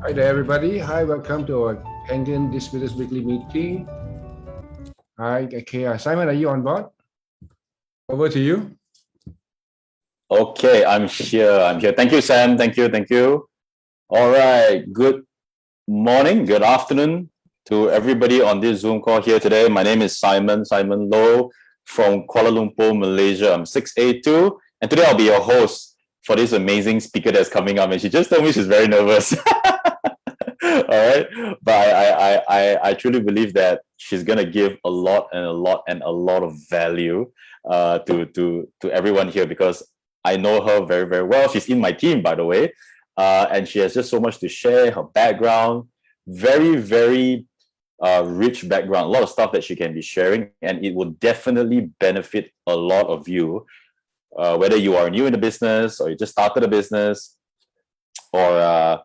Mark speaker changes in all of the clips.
Speaker 1: Hi there, everybody. Hi, welcome to our Kengen Distributors Weekly meeting. Hi, okay. Simon, are you on board? Over to you.
Speaker 2: Okay, I'm here. Thank you, Sam. Thank you. All right. Good morning, good afternoon to everybody on this Zoom call here today. My name is Simon Low from Kuala Lumpur, Malaysia. I'm 6A2, and today I'll be your host for this amazing speaker that's coming up. And she just told me she's very nervous. All right, but I truly believe that she's gonna give a lot of value to everyone here, because I know her very, very well. She's in my team, by the way, and she has just so much to share. Her background, very, very rich background, a lot of stuff that she can be sharing, and it will definitely benefit a lot of you, whether you are new in the business or you just started a business, or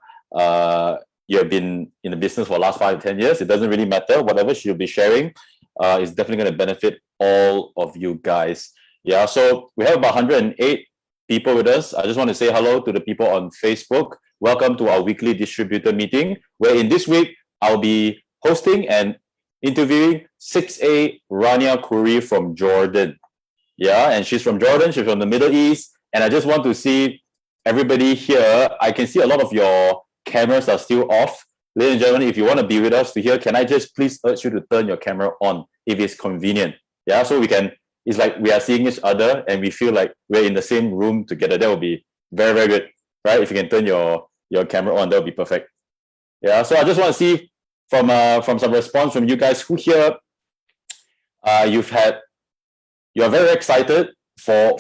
Speaker 2: you have been in the business for the last 5 to 10 years. It doesn't really matter. Whatever she'll be sharing is definitely going to benefit all of you guys. Yeah, so we have about 108 people with us. I just want to say hello to the people on Facebook. Welcome to our weekly distributor meeting, where in this week I'll be hosting and interviewing 6A Rania Khoury from Jordan. Yeah, and she's from Jordan. She's from the Middle East. And I just want to see everybody here. I can see a lot of your cameras are still off. Ladies and gentlemen, if you want to be with us to here, can I just please urge you to turn your camera on if it's convenient? Yeah, so we can, it's like we are seeing each other and we feel like we're in the same room together. That would be very, very good, right? If you can turn your camera on, that would be perfect. Yeah, so I just want to see from some response from you guys who here you're very excited who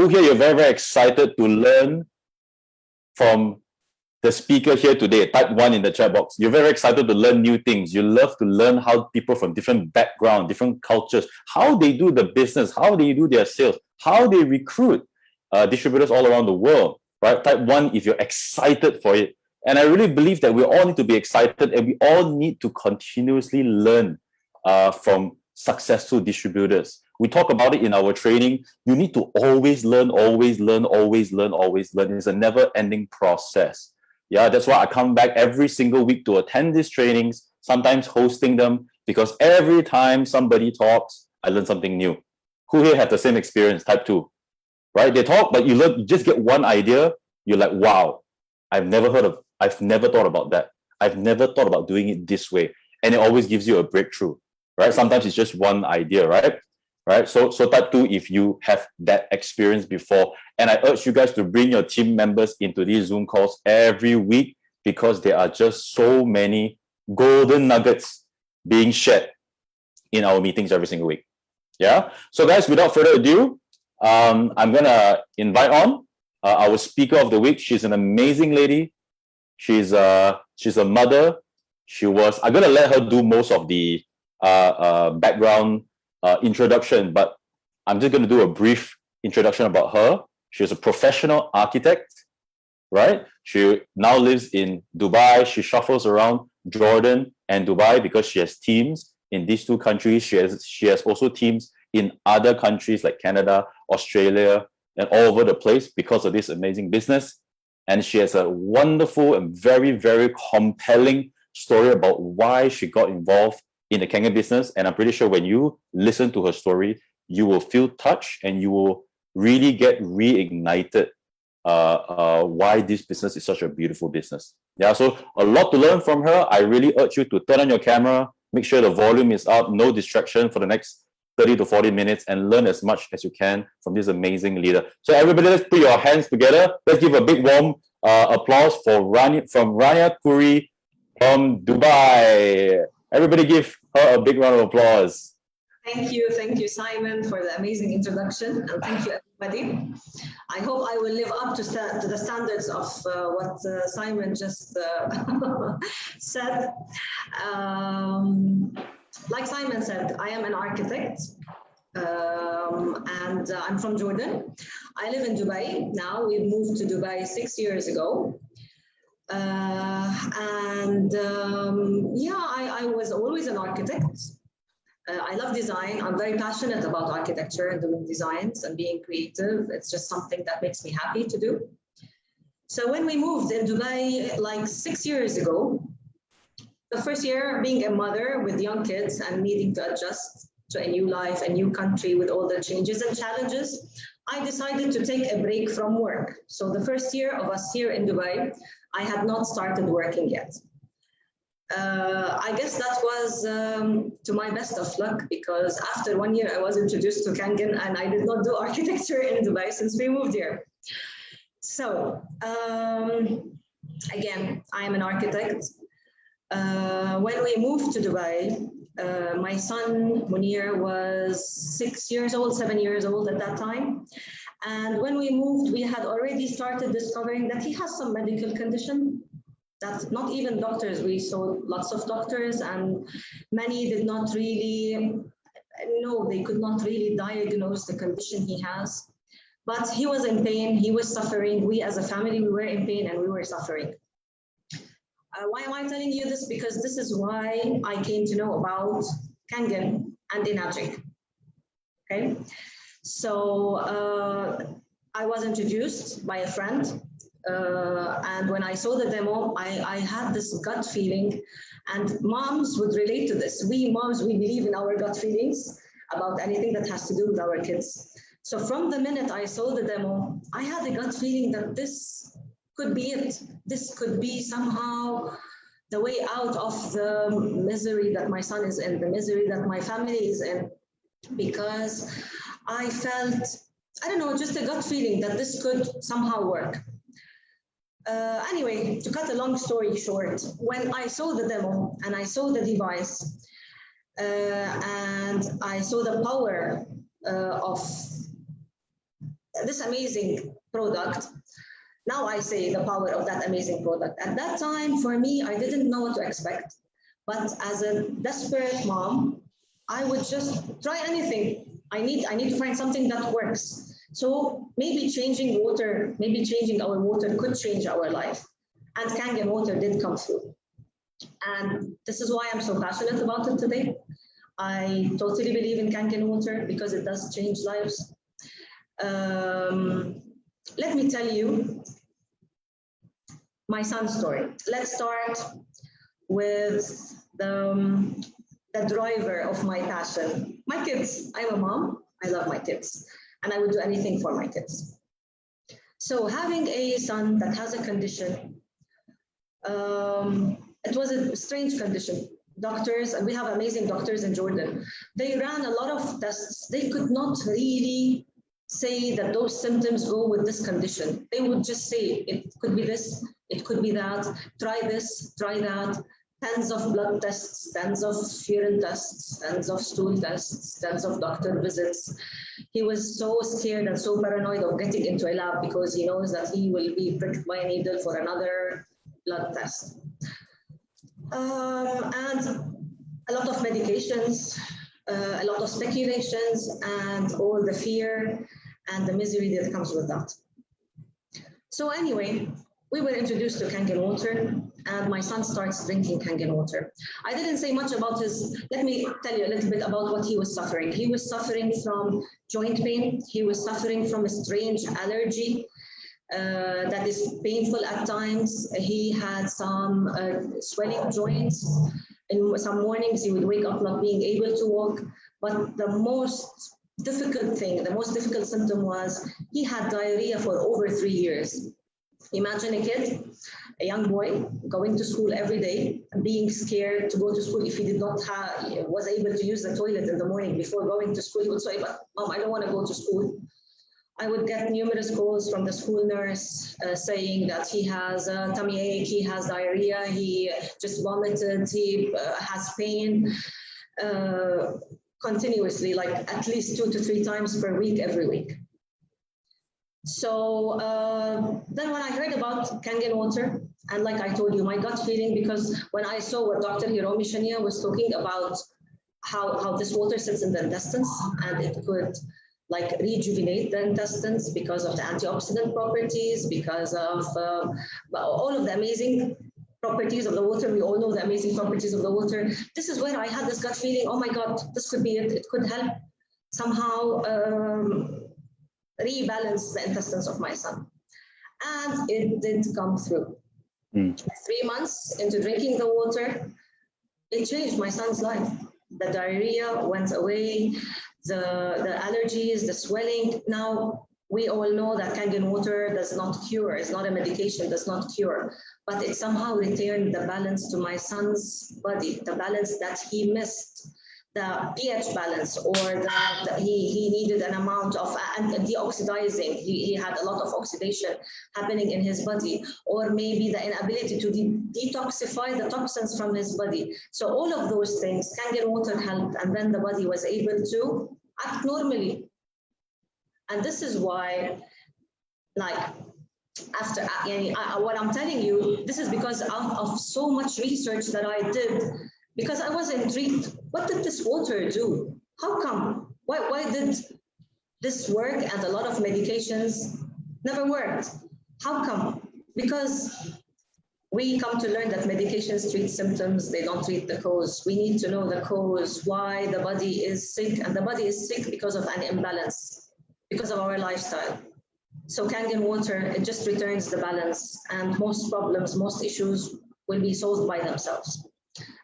Speaker 2: here you're very, very excited to learn from the speaker here today? Type 1 in the chat box. You're very excited to learn new things. You love to learn how people from different backgrounds, different cultures, how they do the business, how they do their sales, how they recruit distributors all around the world, right? Type 1 if you're excited for it. And I really believe that we all need to be excited, and we all need to continuously learn from successful distributors. We talk about it in our training. You need to always learn, always learn, always learn, always learn. It's a never-ending process. Yeah, that's why I come back every single week to attend these trainings, sometimes hosting them, because every time somebody talks, I learn something new. Who here had the same experience? Type 2, right? They talk, but you just get one idea. You're like, wow, I've never thought about that. I've never thought about doing it this way. And it always gives you a breakthrough, right? Sometimes it's just one idea, right? Right. So type 2 if you have that experience before. And I urge you guys to bring your team members into these Zoom calls every week, because there are just so many golden nuggets being shared in our meetings every single week. Yeah. So guys, without further ado, I'm gonna invite on our speaker of the week. She's an amazing lady. She's a mother. I'm gonna let her do most of the background introduction, but I'm just going to do a brief introduction about her. She's a professional architect, right? She now lives in Dubai. She shuffles around Jordan and Dubai because she has teams in these two countries. She has also teams in other countries like Canada, Australia, and all over the place because of this amazing business. And she has a wonderful and very, very compelling story about why she got involved in the Kengen business. And I'm pretty sure when you listen to her story, you will feel touched and you will really get reignited why this business is such a beautiful business. Yeah, so a lot to learn from her. I really urge you to turn on your camera, make sure the volume is up, no distraction for the next 30 to 40 minutes, and learn as much as you can from this amazing leader. So everybody, let's put your hands together. Let's give a big warm applause for Rania Khoury from Dubai. Everybody give her a big round of applause.
Speaker 3: Thank you, Simon, for the amazing introduction, and thank you, everybody. I hope I will live up to the standards of what Simon just said. Like Simon said, I am an architect, and I'm from Jordan. I live in Dubai now. We moved to Dubai 6 years ago. I was always an architect. I love design. I'm very passionate about architecture and doing designs and being creative. It's just something that makes me happy to do. So when we moved in Dubai like 6 years ago, the first year being a mother with young kids and needing to adjust to a new life, a new country with all the changes and challenges, I decided to take a break from work. So the first year of us here in Dubai, I had not started working yet. I guess that was to my best of luck, because after 1 year I was introduced to Kangen and I did not do architecture in Dubai since we moved here. So again, I am an architect. When we moved to Dubai, my son Munir was 6 years old, 7 years old at that time. And when we moved, we had already started discovering that he has some medical condition that not even doctors, we saw lots of doctors and many did not really know, they could not really diagnose the condition he has. But he was in pain, he was suffering. We as a family, we were in pain and we were suffering. Why am I telling you this? Because this is why I came to know about Kangen and Enagic. Okay, so I was introduced by a friend, and when I saw the demo, I had this gut feeling, and moms would relate to this. We moms, we believe in our gut feelings about anything that has to do with our kids. So from the minute I saw the demo, I had a gut feeling that this could be it. This could be somehow the way out of the misery that my son is in, the misery that my family is in, because I felt, I don't know, just a gut feeling that this could somehow work. Anyway, to cut a long story short, when I saw the demo and I saw the device and I saw the power of this amazing product, now I say the power of that amazing product. At that time, for me, I didn't know what to expect. But as a desperate mom, I would just try anything. I need to find something that works. So maybe changing water, maybe changing our water could change our life. And Kangen water did come through. And this is why I'm so passionate about it today. I totally believe in Kangen water because it does change lives. Let me tell you my son's story. Let's start with the driver of my passion. My kids. I'm a mom. I love my kids. And I would do anything for my kids. So having a son that has a condition, it was a strange condition. Doctors, and we have amazing doctors in Jordan, they ran a lot of tests. They could not really say that those symptoms go with this condition. They would just say, it could be this, it could be that, try this, try that. Tens of blood tests, tens of urine tests, tens of stool tests, tens of doctor visits. He was so scared and so paranoid of getting into a lab because he knows that he will be pricked by a needle for another blood test. And a lot of medications, a lot of speculations, and all the fear and the misery that comes with that. So anyway, we were introduced to Kangen water, and my son starts drinking Kangen water. I didn't say much about his, let me tell you a little bit about what he was suffering. He was suffering from joint pain. He was suffering from a strange allergy that is painful at times. He had some swelling joints. In some mornings, he would wake up not being able to walk. But the most difficult thing, the most difficult symptom was he had diarrhea for over 3 years. Imagine a kid, a young boy, going to school every day, being scared to go to school. If he did not was able to use the toilet in the morning before going to school, he would say, "But Mom, I don't want to go to school." I would get numerous calls from the school nurse saying that he has a tummy ache, he has diarrhea, he just vomited, he has pain continuously, like at least 2 to 3 times per week, every week. So then when I heard about Kangen water, and like I told you, my gut feeling, because when I saw what Dr. Hiromi Shania was talking about, how this water sits in the intestines and it could like rejuvenate the intestines because of the antioxidant properties, because of all of the amazing properties of the water. We all know the amazing properties of the water. This is where I had this gut feeling, oh my God, this could be it. It could help somehow rebalance the intestines of my son. And it did come through. 3 months into drinking the water, it changed my son's life. The diarrhea went away, the allergies, the swelling. Now, we all know that Kangen water does not cure, it's not a medication, does not cure, but it somehow returned the balance to my son's body, the balance that he missed, the pH balance, or he needed an amount of deoxidizing. He had a lot of oxidation happening in his body, or maybe the inability to detoxify the toxins from his body. So all of those things, Kangen water helped, and then the body was able to act normally. And this is why, like, after what I'm telling you, this is because of so much research that I did, because I was intrigued. What did this water do? How come? Why did this work and a lot of medications never worked? How come? Because we come to learn that medications treat symptoms, they don't treat the cause. We need to know the cause, why the body is sick, and the body is sick because of an imbalance, because of our lifestyle. So Kangen water, it just returns the balance, and most problems, most issues will be solved by themselves.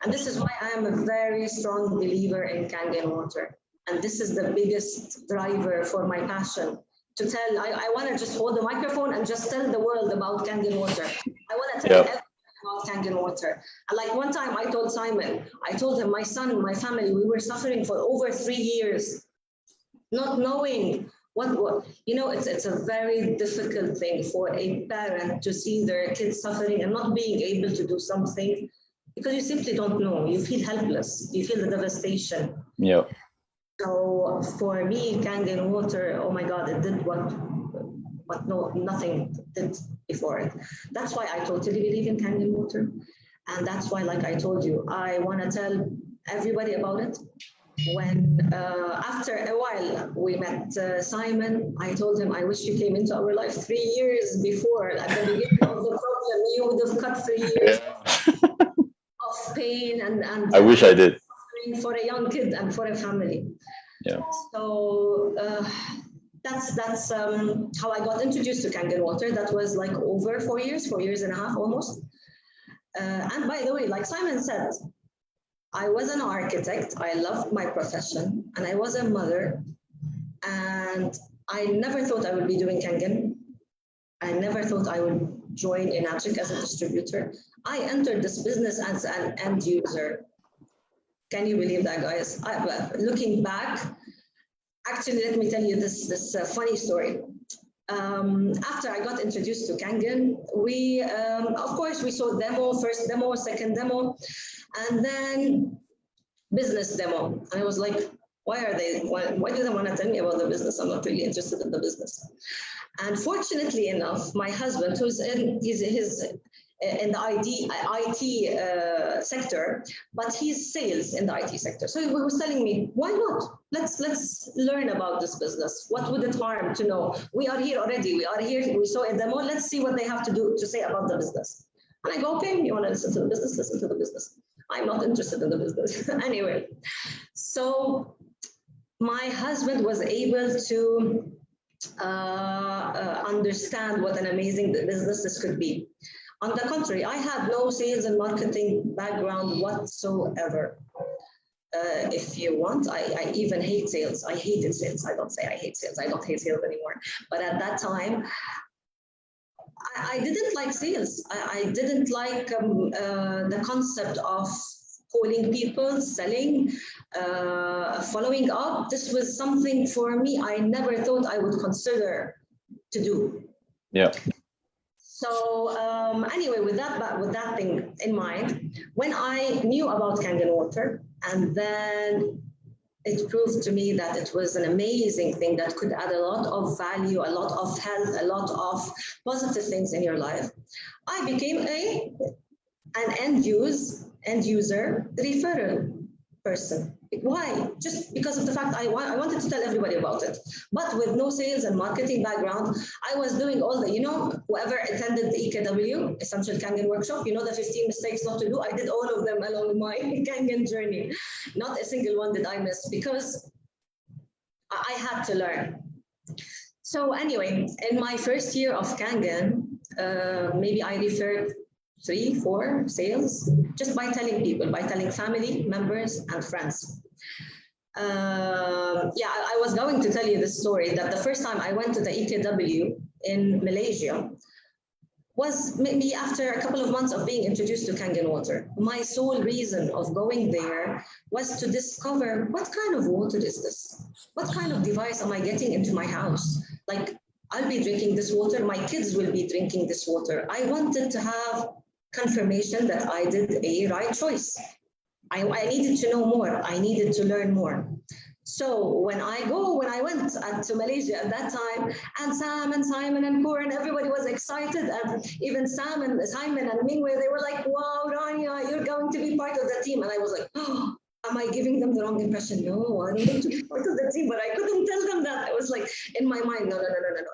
Speaker 3: And this is why I am a very strong believer in Kangen water. And this is the biggest driver for my passion to tell. I want to just hold the microphone and just tell the world about Kangen water. I want to tell everyone about Kangen water. And like one time I told Simon, I told him, my son, my family, we were suffering for over 3 years, not knowing what you know, it's a very difficult thing for a parent to see their kids suffering and not being able to do something, because you simply don't know. You feel helpless. You feel the devastation.
Speaker 2: Yeah.
Speaker 3: So for me, Kangen water, oh my God, it did what nothing did before it. That's why I totally believe in Kangen water. And that's why, like I told you, I want to tell everybody about it. When after a while we met Simon, I told him, I wish you came into our life 3 years before. At the beginning of the problem, you would have cut 3 years of pain and
Speaker 2: I wish I did.
Speaker 3: For a young kid and for a family.
Speaker 2: Yeah.
Speaker 3: So that's how I got introduced to Kangen water. That was like over 4 years, 4 years and a half almost. And by the way, like Simon said, I was an architect. I loved my profession, and I was a mother, and I never thought I would be doing Kangen. I never thought I would join Enatric as a distributor. I entered this business as an end user. Can you believe that, guys? Looking back, actually, let me tell you this funny story. After I got introduced to Kangen, we, of course, we saw demo, first demo, second demo, and then business demo. And I was like, why do they want to tell me about the business? I'm not really interested in the business. And fortunately enough, my husband, who's in the IT sector, but he's sales in the IT sector. So he was telling me, why not? Let's learn about this business. What would it harm to know? We are here already. We are here. We saw a demo. Let's see what they have to say about the business. And I go, okay, you want to listen to the business? Listen to the business. I'm not interested in the business. Anyway, so my husband was able to understand what an amazing business this could be. On the contrary, I had no sales and marketing background whatsoever. If you want, I even hate sales. I hated sales. I don't say I hate sales. I don't hate sales anymore. But at that time, I didn't like sales. I didn't like the concept of calling people, selling, following up. This was something for me I never thought I would consider to do.
Speaker 2: Yeah.
Speaker 3: So anyway, with that thing in mind, when I knew about Kangen water, and then it proved to me that it was an amazing thing that could add a lot of value, a lot of health, a lot of positive things in your life, I became an end user referral person. Why? Just because of the fact I wanted to tell everybody about it. But with no sales and marketing background, I was doing all the, whoever attended the EKW, Essential Kangen Workshop, the 15 mistakes not to do, I did all of them along my Kangen journey. Not a single one did I miss, because I had to learn. So anyway, in my first year of Kangen, maybe I referred 3, 4 sales just by telling people, by telling family members and friends. Yeah, I was going to tell you this story that the first time I went to the EKW in Malaysia was maybe after a couple of months of being introduced to Kangen water. My sole reason of going there was to discover what kind of water is this? What kind of device am I getting into my house? Like, I'll be drinking this water, my kids will be drinking this water. I wanted to have confirmation that I did a right choice. I needed to know more. I needed to learn more. So when I went to Malaysia at that time, and Sam and Simon and Cor and everybody was excited, and even Simon and Mingwei, they were like, wow, Rania, you're going to be part of the team. And I was like, oh, am I giving them the wrong impression? No, I don't want to be part of the team, but I couldn't tell them that. I was like, in my mind, no,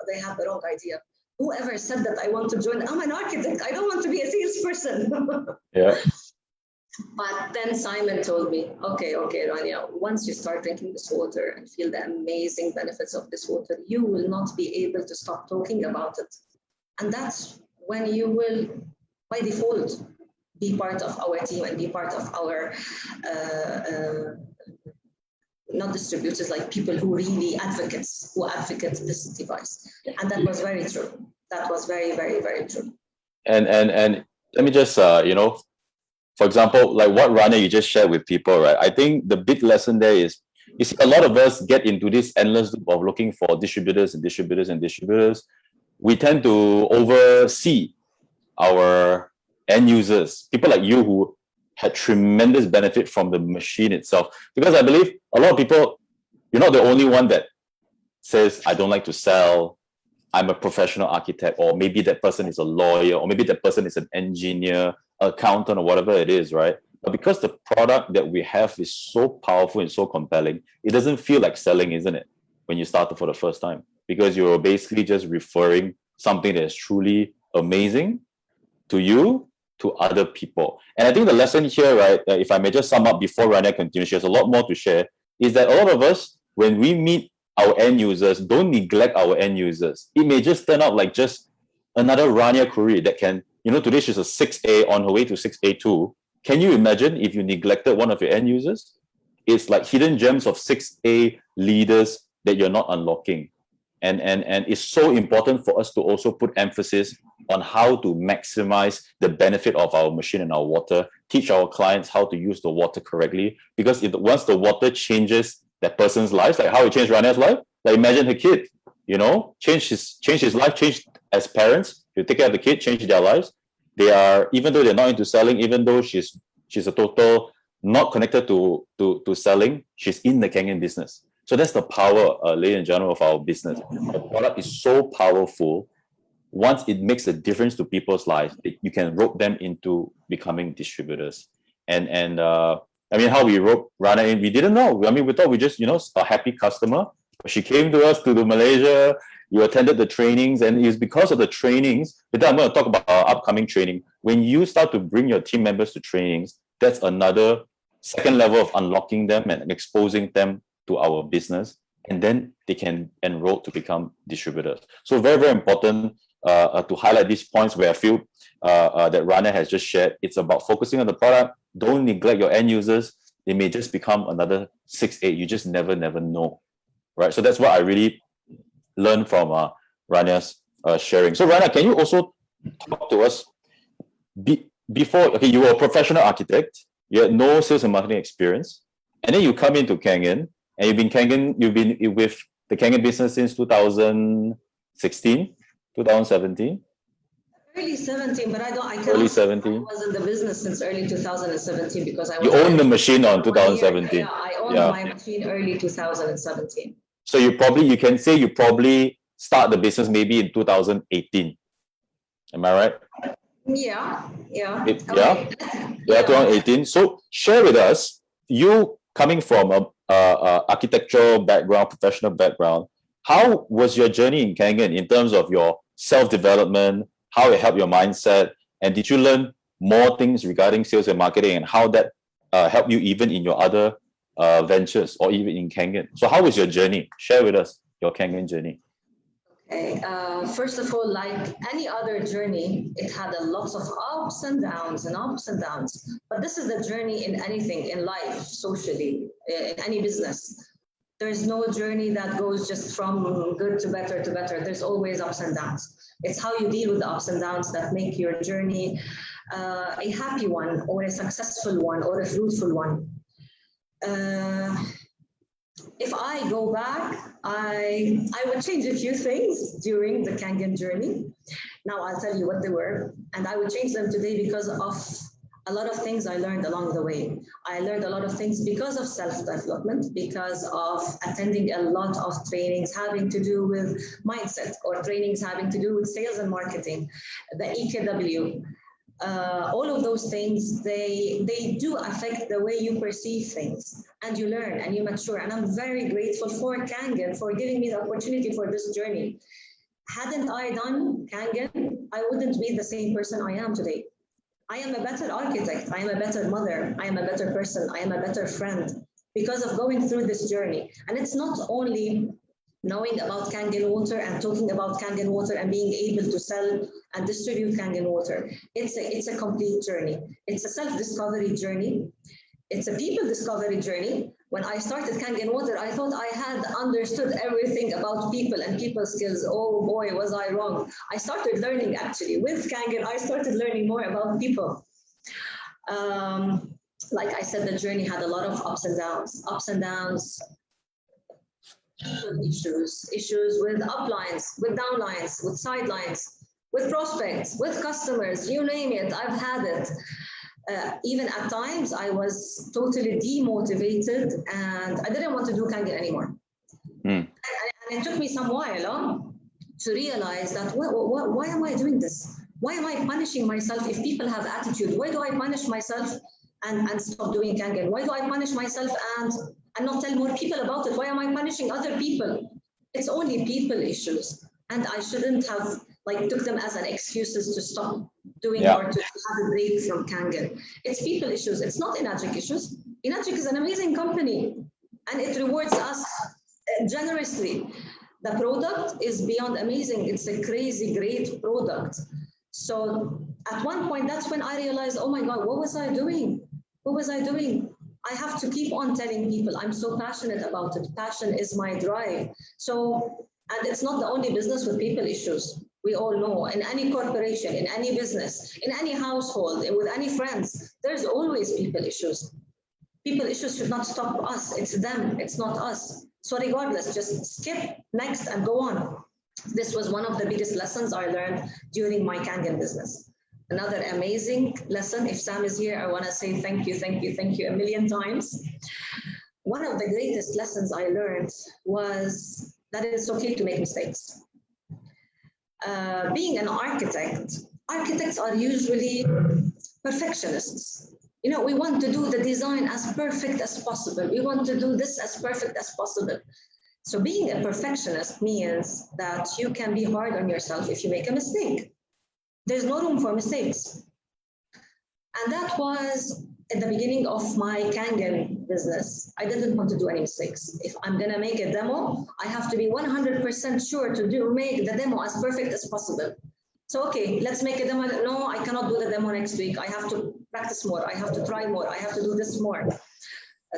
Speaker 3: they have the wrong idea. Whoever said that I want to join, I'm an architect. I don't want to be a salesperson.
Speaker 2: Yeah.
Speaker 3: But then Simon told me, okay, Rania, once you start drinking this water and feel the amazing benefits of this water, you will not be able to stop talking about it. And that's when you will, by default, be part of our team and be part of our, not distributors, like people who really advocate this device. And that was very true. That was very, very, very true.
Speaker 2: And let me just, for example, like what Rania you just shared with people, right? I think the big lesson there is a lot of us get into this endless loop of looking for distributors. We tend to oversee our end users, people like you who had tremendous benefit from the machine itself. Because I believe a lot of people, you're not the only one that says, I don't like to sell, I'm a professional architect, or maybe that person is a lawyer, or maybe that person is an engineer, accountant, or whatever it is, right? But because the product that we have is so powerful and so compelling, it doesn't feel like selling, isn't it? When you started for the first time, because you're basically just referring something that is truly amazing to you, to other people. And I think the lesson here, right, if I may just sum up before Rania continues, she has a lot more to share, is that a lot of us, when we meet our end users, don't neglect our end users. It may just turn out like just another Rania Khoury that can, today she's a 6A on her way to 6A2. Can you imagine if you neglected one of your end users? It's like hidden gems of 6A leaders that you're not unlocking. And it's so important for us to also put emphasis on how to maximize the benefit of our machine and our water, teach our clients how to use the water correctly. Because once the water changes that person's life, like how it changed Rania's life, like imagine her kid, change his life, change as parents, you take care of the kid, change their lives. They are, even though they're not into selling, even though she's a total not connected to selling, she's in the Kangen business. So that's the power, ladies and gentlemen, of our business. The product is so powerful. Once it makes a difference to people's lives, you can rope them into becoming distributors. And I mean, how we rope Rania in, we didn't know. I mean, we thought we just, a happy customer. But she came to us to Malaysia. You attended the trainings, and it's because of the trainings. But then I'm going to talk about our upcoming training. When you start to bring your team members to trainings, that's another second level of unlocking them and exposing them to our business, and then they can enroll to become distributors. So very, very important to highlight these points where I feel that Rania has just shared. It's about focusing on the product. Don't neglect your end users. They may just become another 6A. You just never know, right? So that's what I really learned from Rania's sharing. So Rania, can you also talk to us before? Okay, you were a professional architect. You had no sales and marketing experience, and then you come into Kangen. And you've been with the Kangen business since 2016, 2017?
Speaker 3: Early 17, but I cannot.
Speaker 2: Early 17.
Speaker 3: I was in the business since early 2017 because I was.
Speaker 2: You owned the machine on 2017.
Speaker 3: Yeah, I owned my machine early 2017.
Speaker 2: So you can say you probably start the business maybe in 2018. Am I right?
Speaker 3: Yeah.
Speaker 2: Yeah, 2018. So share with us, you coming from a architectural background, professional background, how was your journey in Kangen in terms of your self-development, how it helped your mindset, and did you learn more things regarding sales and marketing, and how that helped you even in your other ventures or even in Kangen? So how was your journey? Share with us your Kangen journey.
Speaker 3: Okay, first of all, like any other journey, it had a lot of ups and downs and ups and downs. But this is the journey in anything, in life, socially, in any business. There's no journey that goes just from good to better to better. There's always ups and downs. It's how you deal with the ups and downs that make your journey a happy one, or a successful one, or a fruitful one. If I go back, I would change a few things during the Kangen journey. Now I'll tell you what they were, and I would change them today because of a lot of things I learned along the way. I learned a lot of things because of self-development, because of attending a lot of trainings having to do with mindset, or trainings having to do with sales and marketing, the EKW. All of those things, they do affect the way you perceive things, and you learn and you mature. And I'm very grateful for Kangen for giving me the opportunity for this journey. Hadn't I done Kangen, I wouldn't be the same person I am today. I am a better architect, I am a better mother, I am a better person, I am a better friend because of going through this journey. And it's not only knowing about Kangen water and talking about Kangen water and being able to sell and distribute Kangen water. It's a complete journey. It's a self-discovery journey. It's a people discovery journey. When I started Kangen water, I thought I had understood everything about people and people skills. Oh boy, was I wrong. I started learning actually with Kangen. I started learning more about people. Like I said, the journey had a lot of ups and downs, issues with uplines, with downlines, with sidelines, with prospects, with customers, you name it, I've had it. Even at times, I was totally demotivated and I didn't want to do Kangen anymore. And it took me some while to realize that, why am I doing this? Why am I punishing myself if people have attitude? Why do I punish myself and stop doing Kangen? Why do I punish myself and not tell more people about it? Why am I punishing other people? It's only people issues. And I shouldn't have took them as an excuses to stop doing or to have a break from Kangen. It's people issues. It's not Enagic issues. Enagic is an amazing company and it rewards us generously. The product is beyond amazing. It's a crazy great product. So at one point, that's when I realized, oh my God, what was I doing? What was I doing? I have to keep on telling people I'm so passionate about it. Passion is my drive. So, and it's not the only business with people issues. We all know in any corporation, in any business, in any household, with any friends, there's always people issues. People issues should not stop us. It's them, it's not us. So regardless, just skip next and go on. This was one of the biggest lessons I learned during my Kangen business. Another amazing lesson. If Sam is here, I want to say thank you a million times. One of the greatest lessons I learned was that it's okay to make mistakes. Being an architect, architects are usually perfectionists. You know, we want to do the design as perfect as possible. We want to do this as perfect as possible. So being a perfectionist means that you can be hard on yourself if you make a mistake. There's no room for mistakes. And that was at the beginning of my Kangen business. I didn't want to do any mistakes. If I'm gonna make a demo, I have to be 100% sure to make the demo as perfect as possible. So, okay, let's make a demo. No, I cannot do the demo next week. I have to practice more. I have to try more. I have to do this more.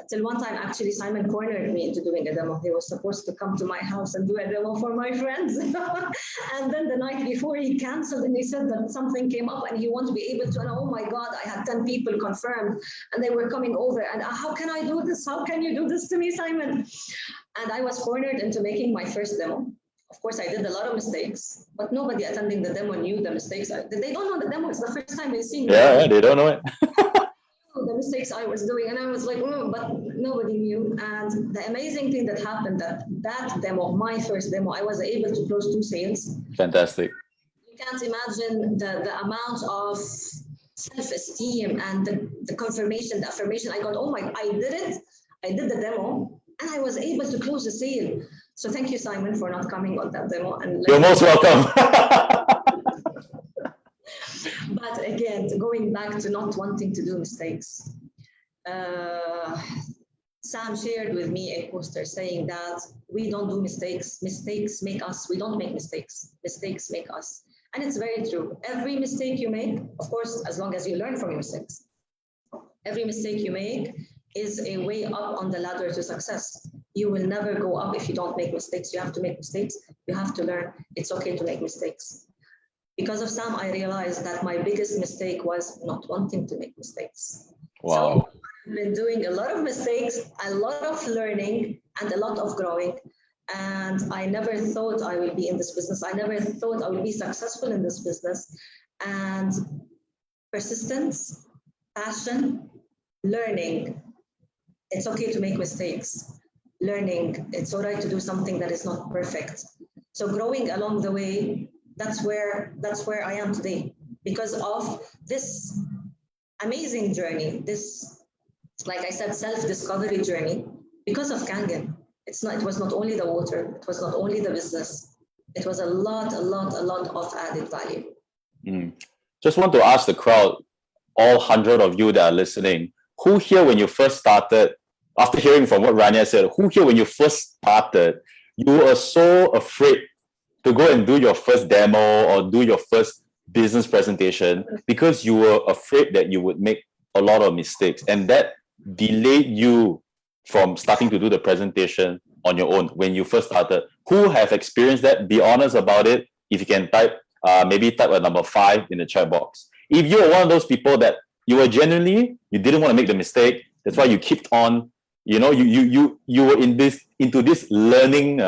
Speaker 3: Till one time, actually, Simon cornered me into doing a demo. He was supposed to come to my house and do a demo for my friends. And then the night before, he canceled and he said that something came up and he won't be able to. And oh my God, I had 10 people confirmed and they were coming over. And how can I do this? How can you do this to me, Simon? And I was cornered into making my first demo. Of course, I did a lot of mistakes, but nobody attending the demo knew the mistakes. They don't know the demo. It's the first time they've seen it.
Speaker 2: Yeah, they don't know it.
Speaker 3: The mistakes I was doing, and I was like, oh, but nobody knew. And the amazing thing that happened, that demo, my first demo, I was able to close 2 sales.
Speaker 2: Fantastic.
Speaker 3: You can't imagine the amount of self-esteem and the confirmation, the affirmation I got. Oh my, I did it. I did the demo and I was able to close the sale. So thank you, Simon, for not coming on that demo. And
Speaker 2: you're most welcome.
Speaker 3: But again, going back to not wanting to do mistakes. Sam shared with me a poster saying that we don't do mistakes. Mistakes make us. We don't make mistakes. Mistakes make us. And it's very true. Every mistake you make, of course, as long as you learn from your mistakes, every mistake you make is a way up on the ladder to success. You will never go up if you don't make mistakes. You have to make mistakes. You have to learn. It's okay to make mistakes. Because of Sam, I realized that my biggest mistake was not wanting to make mistakes.
Speaker 2: Wow.
Speaker 3: So I've been doing a lot of mistakes, a lot of learning, and a lot of growing. And I never thought I will be in this business. I never thought I would be successful in this business. And persistence, passion, learning. It's okay to make mistakes. Learning, it's all right to do something that is not perfect. So growing along the way, that's where I am today, because of this amazing journey, this, like I said, self-discovery journey, because of Kangen. It was not only the water, it was not only the business, it was a lot of added value.
Speaker 2: Just want to ask the crowd, all 100 of you that are listening, who here when you first started, after hearing from what Rania said, who here when you first started, you were so afraid to go and do your first demo or do your first business presentation because you were afraid that you would make a lot of mistakes, and that delayed you from starting to do the presentation on your own when you first started? Who have experienced that? Be honest about it. If you can type, maybe type a number 5 in the chat box. If you're one of those people that you were genuinely, you didn't want to make the mistake, that's why you kept on, you were into this learning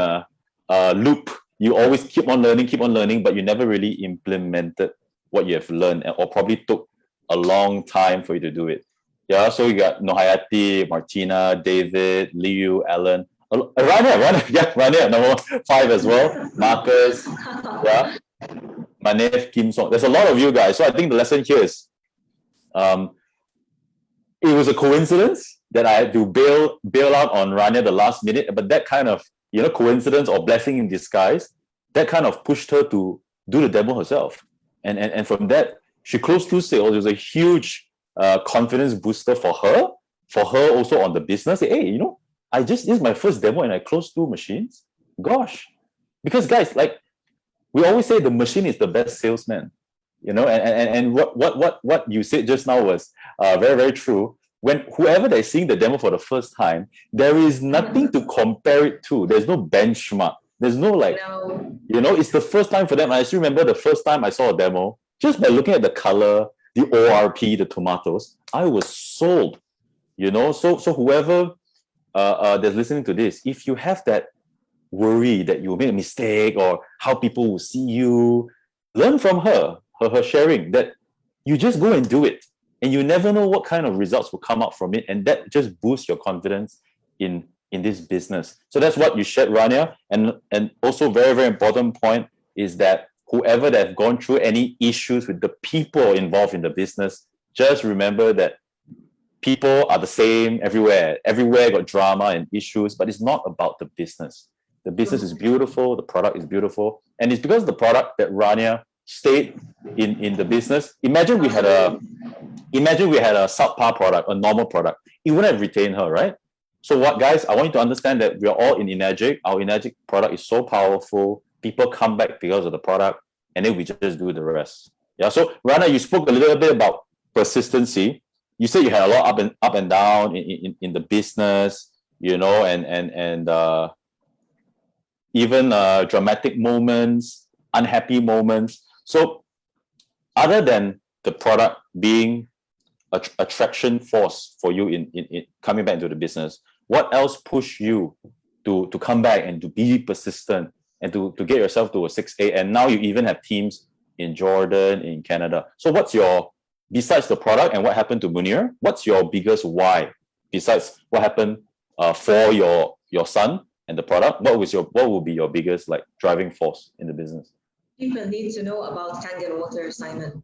Speaker 2: loop. You always keep on learning, but you never really implemented what you have learned, or probably took a long time for you to do it. Yeah, so you got Nohayati, Martina, David, Liu, Alan, Rania, number 5 as well. Marcus, yeah, Manef, Kim Song. There's a lot of you guys. So I think the lesson here is, it was a coincidence that I had to bail out on Rania the last minute, but that kind of coincidence or blessing in disguise, that kind of pushed her to do the demo herself, and from that she closed 2 sales. It was a huge confidence booster for her also on the business. Hey, this is my first demo and I closed 2 machines. Gosh, because guys, like we always say, the machine is the best salesman. And what you said just now was very, very true. When whoever they're seeing the demo for the first time, there is nothing to compare it to. There's no benchmark. There's no it's the first time for them. I still remember the first time I saw a demo, just by looking at the color, the ORP, the tomatoes, I was sold. So whoever that's listening to this, if you have that worry that you will make a mistake or how people will see you, learn from her sharing that you just go and do it. And you never know what kind of results will come out from it. And that just boosts your confidence in this business. So that's what you shared, Rania. And also very, very important point is that whoever that have gone through any issues with the people involved in the business, just remember that people are the same everywhere. Everywhere got drama and issues, but it's not about the business. The business is beautiful. The product is beautiful. And it's because of the product that Rania stayed in the business. Imagine we had a subpar product, a normal product. It wouldn't have retained her, right? So what, guys, I want you to understand that we are all in Enagic. Our Enagic product is so powerful. People come back because of the product, and then we just do the rest. Yeah. So Rana, you spoke a little bit about persistency. You said you had a lot up and down in the business, and even dramatic moments, unhappy moments. So other than the product being a attraction force for you in coming back into the business, what else pushed you to come back and to be persistent and to get yourself to a 6A? And now you even have teams in Jordan, in Canada. So besides the product and what happened to Munir, what's your biggest why? Besides what happened for your son and the product, what will be your biggest driving force in the business?
Speaker 3: People need to know about Kangen water, Simon.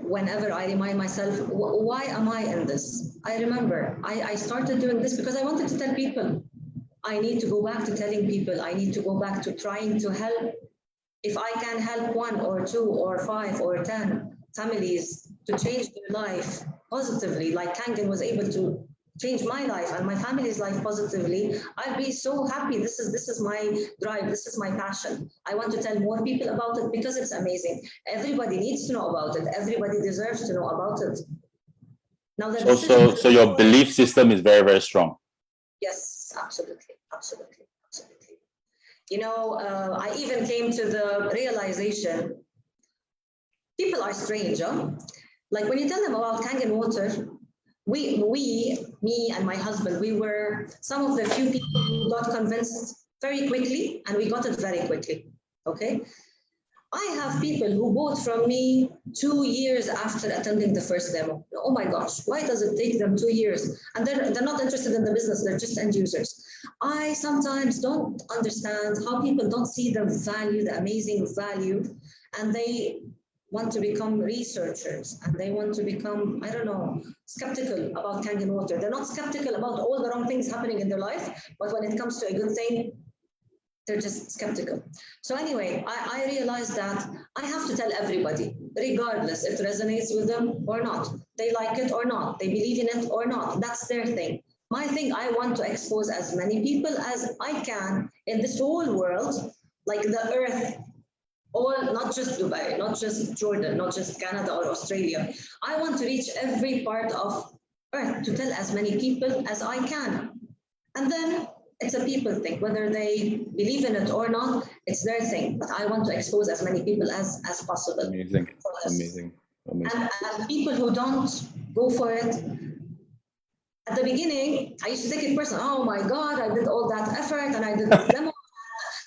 Speaker 3: Whenever I remind myself, why am I in this? I remember I started doing this because I wanted to tell people. I need to go back to telling people. I need to go back to trying to help. If I can help 1 or 2 or 5 or 10 families to change their life positively, like Kangen was able to change my life and my family's life positively, I'll be so happy. This is my drive. This is my passion. I want to tell more people about it because it's amazing. Everybody needs to know about it. Everybody deserves to know about it. Now that
Speaker 2: So your belief system is very, very strong.
Speaker 3: yes, absolutely. You know, I even came to the realization, people are strange, huh? Like when you tell them about Kangen water, me and my husband, we were some of the few people who got convinced very quickly, and we got it very quickly, okay? I have people who bought from me 2 years after attending the first demo. Oh my gosh, why does it take them 2 years? And they're not interested in the business, they're just end users. I sometimes don't understand how people don't see the value, the amazing value, and they want to become researchers and they want to become, I don't know, skeptical about Kangen water. They're not skeptical about all the wrong things happening in their life, but when it comes to a good thing, they're just skeptical. So anyway, I realized that I have to tell everybody, regardless if it resonates with them or not. They like it or not, they believe in it or not, that's their thing. My thing, I want to expose as many people as I can in this whole world, like the earth, all, not just Dubai, not just Jordan, not just Canada or Australia. I want to reach every part of earth to tell as many people as I can. And then it's a people thing, whether they believe in it or not, it's their thing. But I want to expose as many people as possible.
Speaker 2: Amazing, amazing.
Speaker 3: And people who don't go for it, at the beginning, I used to take it personal. Oh my God, I did all that effort and I did this demo,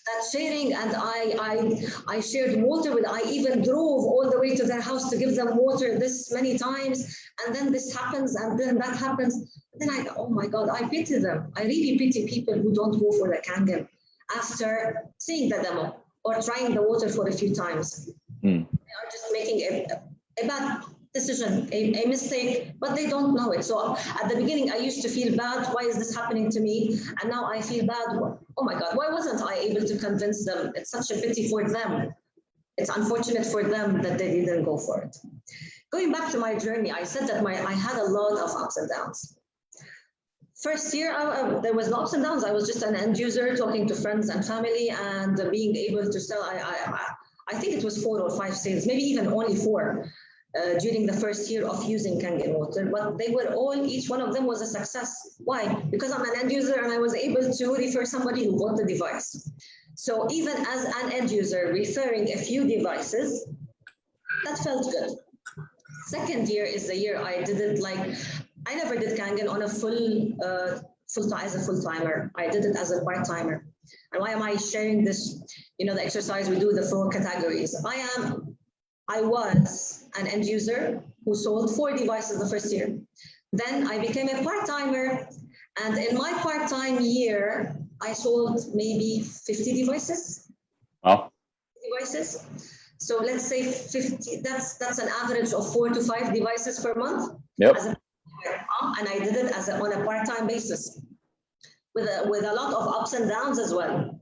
Speaker 3: that sharing, and I shared water with, I even drove all the way to their house to give them water this many times. And then this happens and then that happens. Then I go, oh my God, I pity them. I really pity people who don't go for the Kangen after seeing the demo or trying the water for a few times. They are just making a bad decision, a mistake, but they don't know it. So at the beginning, I used to feel bad. Why is this happening to me? And now I feel bad. Oh my God, why wasn't I able to convince them? It's such a pity for them. It's unfortunate for them that they didn't go for it. Going back to my journey, I said that I had a lot of ups and downs. First year, there was ups and downs. I was just an end user talking to friends and family and being able to sell. I think it was 4 or 5 sales, maybe even only 4 during the first year of using Kangen water. But they were all, each one of them was a success. Why? Because I'm an end user and I was able to refer somebody who bought the device. So even as an end user referring a few devices, that felt good. Second year is the year I did it like, I never did Kangen on a as a full-timer. I did it as a part-timer. And why am I sharing this? You know, the exercise we do, the 4 categories. I was an end user who sold 4 devices the first year. Then I became a part-timer. And in my part-time year, I sold maybe 50 devices.
Speaker 2: Oh.
Speaker 3: Devices. So let's say 50, that's an average of 4 to 5 devices per month.
Speaker 2: Yep.
Speaker 3: And I did it on a part-time basis with a lot of ups and downs as well.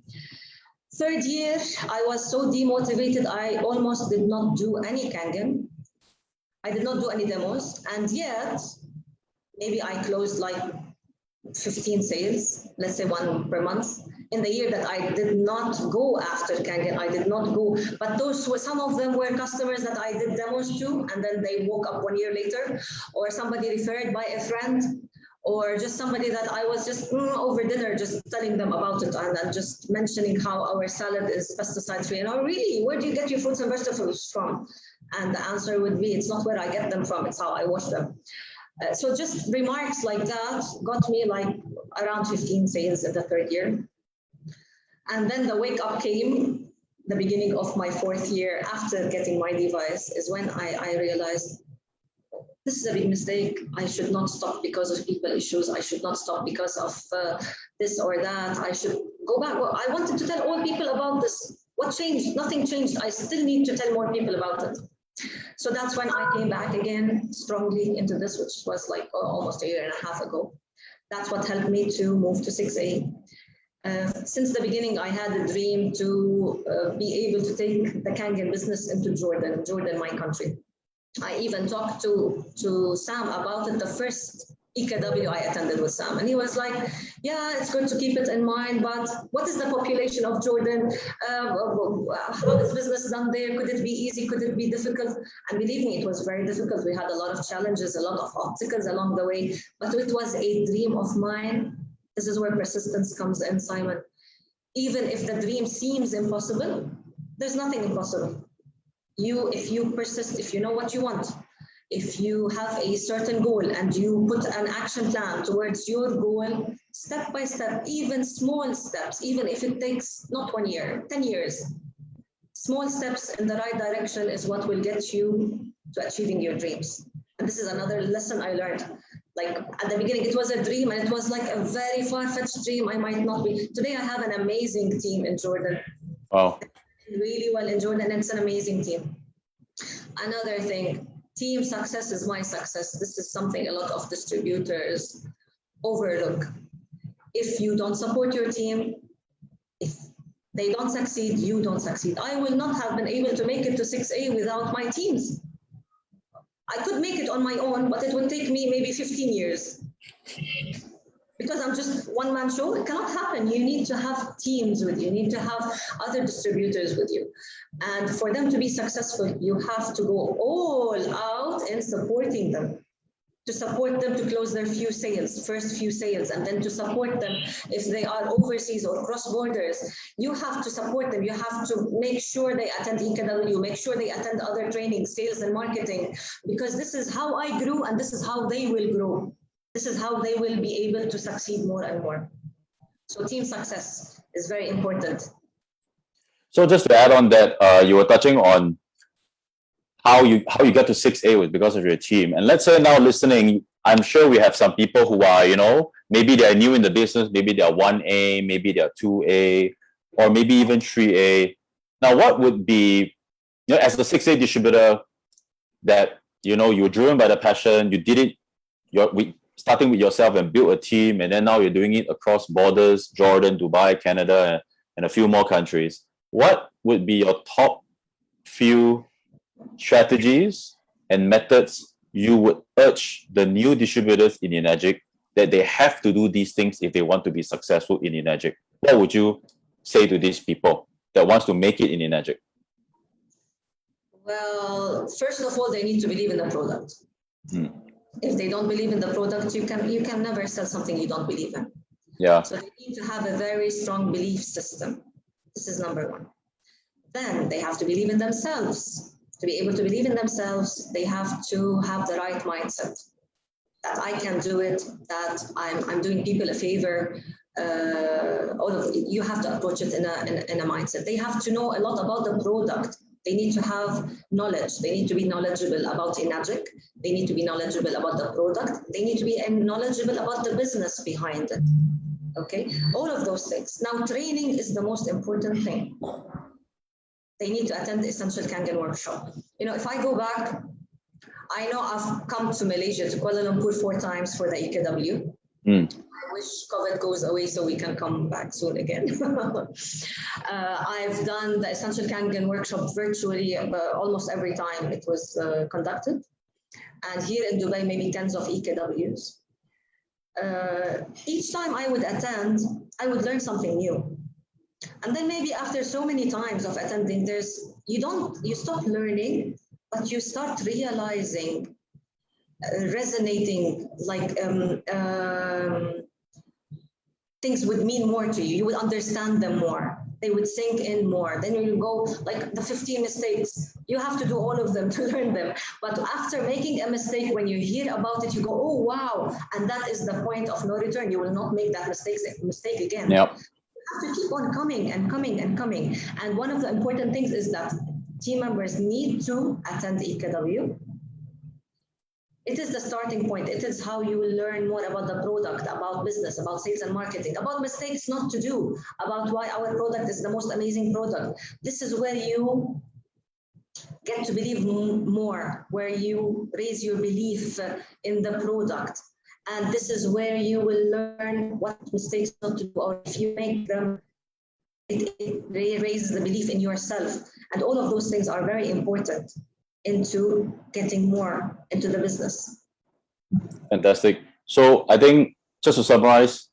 Speaker 3: Third year, I was so demotivated, I almost did not do any Kangen. I did not do any demos. And yet, maybe I closed like 15 sales, let's say 1 per month. In the year that I did not go after Kangen, I did not go, but those were, some of them were customers that I did demos to, and then they woke up 1 year later, or somebody referred by a friend, or just somebody that I was just over dinner, just telling them about it and just mentioning how our salad is pesticide free. And oh, really, where do you get your fruits and vegetables from? And the answer would be, it's not where I get them from, it's how I wash them. So just remarks like that got me like around 15 sales in the third year. And then the wake up came, the beginning of my 4th year after getting my device is when I realized this is a big mistake. I should not stop because of people issues. I should not stop because of this or that. I should go back. Well, I wanted to tell all people about this. What changed? Nothing changed. I still need to tell more people about it. So that's when I came back again strongly into this, which was like almost 1.5 years ago. That's what helped me to move to 6A. Since the beginning, I had a dream to be able to take the Kangen business into Jordan, my country. I even talked to Sam about it the first EKW I attended with Sam, and he was like, yeah, it's good to keep it in mind, but what is the population of Jordan? How is business done there? Could it be easy? Could it be difficult? And believe me, it was very difficult. We had a lot of challenges, a lot of obstacles along the way, but it was a dream of mine. This is where persistence comes in, Simon. Even if the dream seems impossible, there's nothing impossible. If you persist, if you know what you want, if you have a certain goal and you put an action plan towards your goal, step by step, even small steps, even if it takes not 1 year, 10 years, small steps in the right direction is what will get you to achieving your dreams. And this is another lesson I learned. Like at the beginning, it was a dream and it was like a very far-fetched dream. I might not be. Today, I have an amazing team in Jordan.
Speaker 2: Wow.
Speaker 3: Really well in Jordan, and it's an amazing team. Another thing, team success is my success. This is something a lot of distributors overlook. If you don't support your team, if they don't succeed, you don't succeed. I will not have been able to make it to 6A without my teams. I could make it on my own, but it would take me maybe 15 years. Because I'm just one-man show, it cannot happen. You need to have teams with you. You need to have other distributors with you. And for them to be successful, you have to go all out in supporting them. To support them to close their first few sales, and then to support them if they are overseas or cross borders. You have to support them. You have to make sure they attend EKW, make sure they attend other trainings, sales and marketing, because this is how I grew and this is how they will grow. This is how they will be able to succeed more and more. So team success is very important.
Speaker 2: So just to add on that, you were touching on how you got to 6A was because of your team. And let's say now listening, I'm sure we have some people who are, maybe they're new in the business, maybe they're 1A, maybe they're 2A, or maybe even 3A. Now, what would be, as the 6A distributor that, you were driven by the passion, you did it, starting with yourself and build a team, and then now you're doing it across borders, Jordan, Dubai, Canada, and a few more countries. What would be your top few strategies and methods you would urge the new distributors in Enagic that they have to do these things if they want to be successful in Enagic? What would you say to these people that wants to make it in Enagic?
Speaker 3: Well, first of all, they need to believe in the product. If they don't believe in the product, you can never sell something you don't believe in.
Speaker 2: Yeah.
Speaker 3: So they need to have a very strong belief system. This is number one. Then they have to believe in themselves. To be able to believe in themselves, they have to have the right mindset. That I can do it, that I'm doing people a favor. You have to approach it in a mindset. They have to know a lot about the product. They need to have knowledge. They need to be knowledgeable about Enagic. They need to be knowledgeable about the product. They need to be knowledgeable about the business behind it. Okay, all of those things. Now, training is the most important thing. They need to attend the Essential Kangen workshop. If I go back, I know I've come to Malaysia, to Kuala Lumpur 4 times for the EKW. I wish COVID goes away so we can come back soon again. I've done the Essential Kangen workshop virtually almost every time it was conducted. And here in Dubai, maybe tens of EKWs. Each time I would attend, I would learn something new. And then maybe after so many times of attending, you stop learning, but you start realizing, resonating, like things would mean more to you. You would understand them more. They would sink in more. Then you go, like the 15 mistakes, you have to do all of them to learn them. But after making a mistake, when you hear about it, you go, oh, wow. And that is the point of no return. You will not make that mistake again.
Speaker 2: Yep.
Speaker 3: You have to keep on coming and coming and coming. And one of the important things is that team members need to attend EKW. It is the starting point. It is how you will learn more about the product, about business, about sales and marketing, about mistakes not to do, about why our product is the most amazing product. This is where you get to believe more, where you raise your belief in the product. And this is where you will learn what mistakes not to do, or if you make them, it raises the belief in yourself. And all of those things are very important into getting more into the business.
Speaker 2: Fantastic. So I think, just to summarize,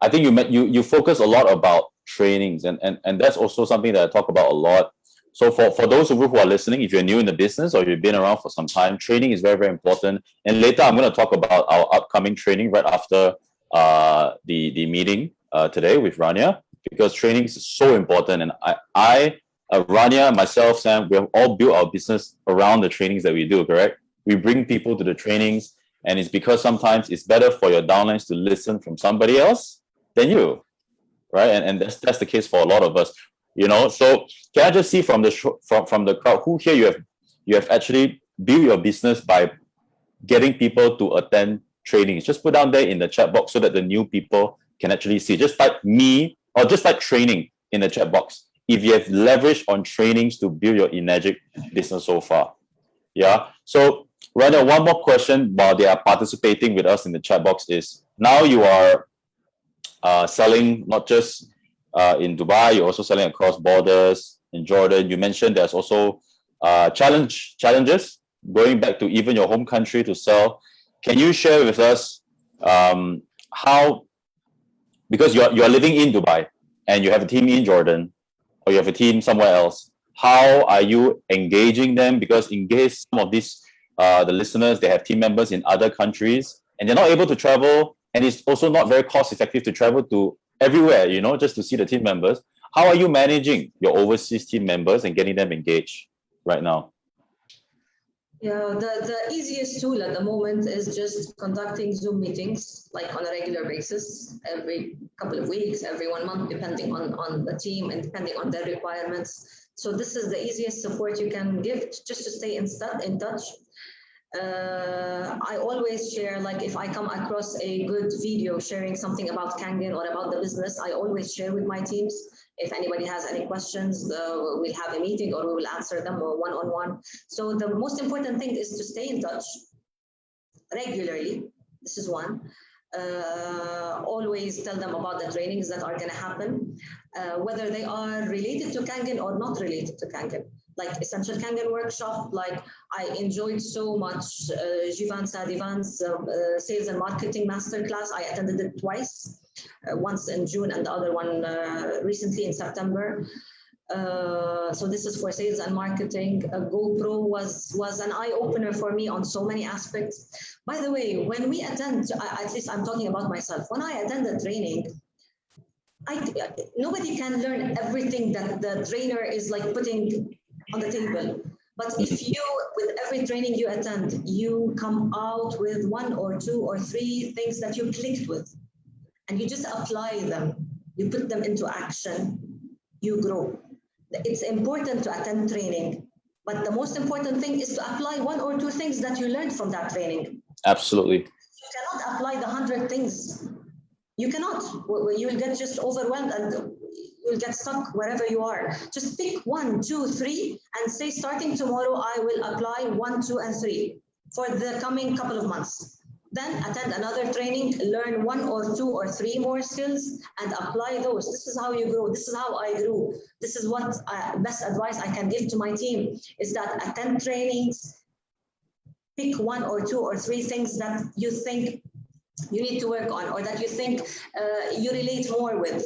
Speaker 2: I think you focus a lot about trainings, and that's also something that I talk about a lot. So for those of you who are listening, if you're new in the business or you've been around for some time, training is very, very important. And later I'm going to talk about our upcoming training right after the meeting today with Rania, because training is so important. And Rania, myself, Sam, we have all built our business around the trainings that we do, correct? We bring people to the trainings, and it's because sometimes it's better for your downlines to listen from somebody else than you, right? And that's the case for a lot of us, you know. So can I just see from the from the crowd, who here you have actually built your business by getting people to attend trainings? Just put down there in the chat box so that the new people can actually see. Just type me or just type training in the chat box if you have leveraged on trainings to build your Enagic business so far. Yeah. So Rania, one more question while they are participating with us in the chat box is, now you are selling not just in Dubai, you're also selling across borders in Jordan. You mentioned there's also challenges going back to even your home country to sell. Can you share with us how, because you're living in Dubai and you have a team in Jordan or you have a team somewhere else, how are you engaging them? Because in case some of these the listeners, they have team members in other countries and they're not able to travel, and it's also not very cost effective to travel to everywhere, you know, just to see the team members. How are you managing your overseas team members and getting them engaged right now?
Speaker 3: Yeah, the easiest tool at the moment is just conducting Zoom meetings, like on a regular basis, every couple of weeks, every 1 month, depending on the team and depending on their requirements. So this is the easiest support you can give, just to stay in touch. I always share, like if I come across a good video sharing something about Kangen or about the business, I always share with my teams. If anybody has any questions, we'll have a meeting or we will answer them one-on-one. So the most important thing is to stay in touch regularly. This is one. Always tell them about the trainings that are going to happen, whether they are related to Kangen or not related to Kangen. Like Essential Kangen workshop, like I enjoyed so much Jivan Sadivan's sales and marketing masterclass. I attended it twice, once in June and the other one recently in September. So this is for sales and marketing. GoPro was an eye-opener for me on so many aspects. By the way, when we attend, at least I'm talking about myself, when I attend a training, nobody can learn everything that the trainer is like putting on the table. But if you, with every training you attend, you come out with 1 or 2 or 3 things that you clicked with, and you just apply them, you put them into action, you grow. It's important to attend training, but the most important thing is to apply 1 or 2 things that you learned from that training.
Speaker 2: Absolutely.
Speaker 3: You cannot apply the 100 things. You cannot. You will get just overwhelmed and you'll get stuck wherever you are. Just pick 1, 2, 3 and say, starting tomorrow, I will apply 1, 2, and 3 for the coming couple of months. Then attend another training, learn 1 or 2 or 3 more skills and apply those. This is how you grow. This is how I grew. This is what best advice I can give to my team, is that attend trainings, pick 1 or 2 or 3 things that you think you need to work on or that you think you relate more with,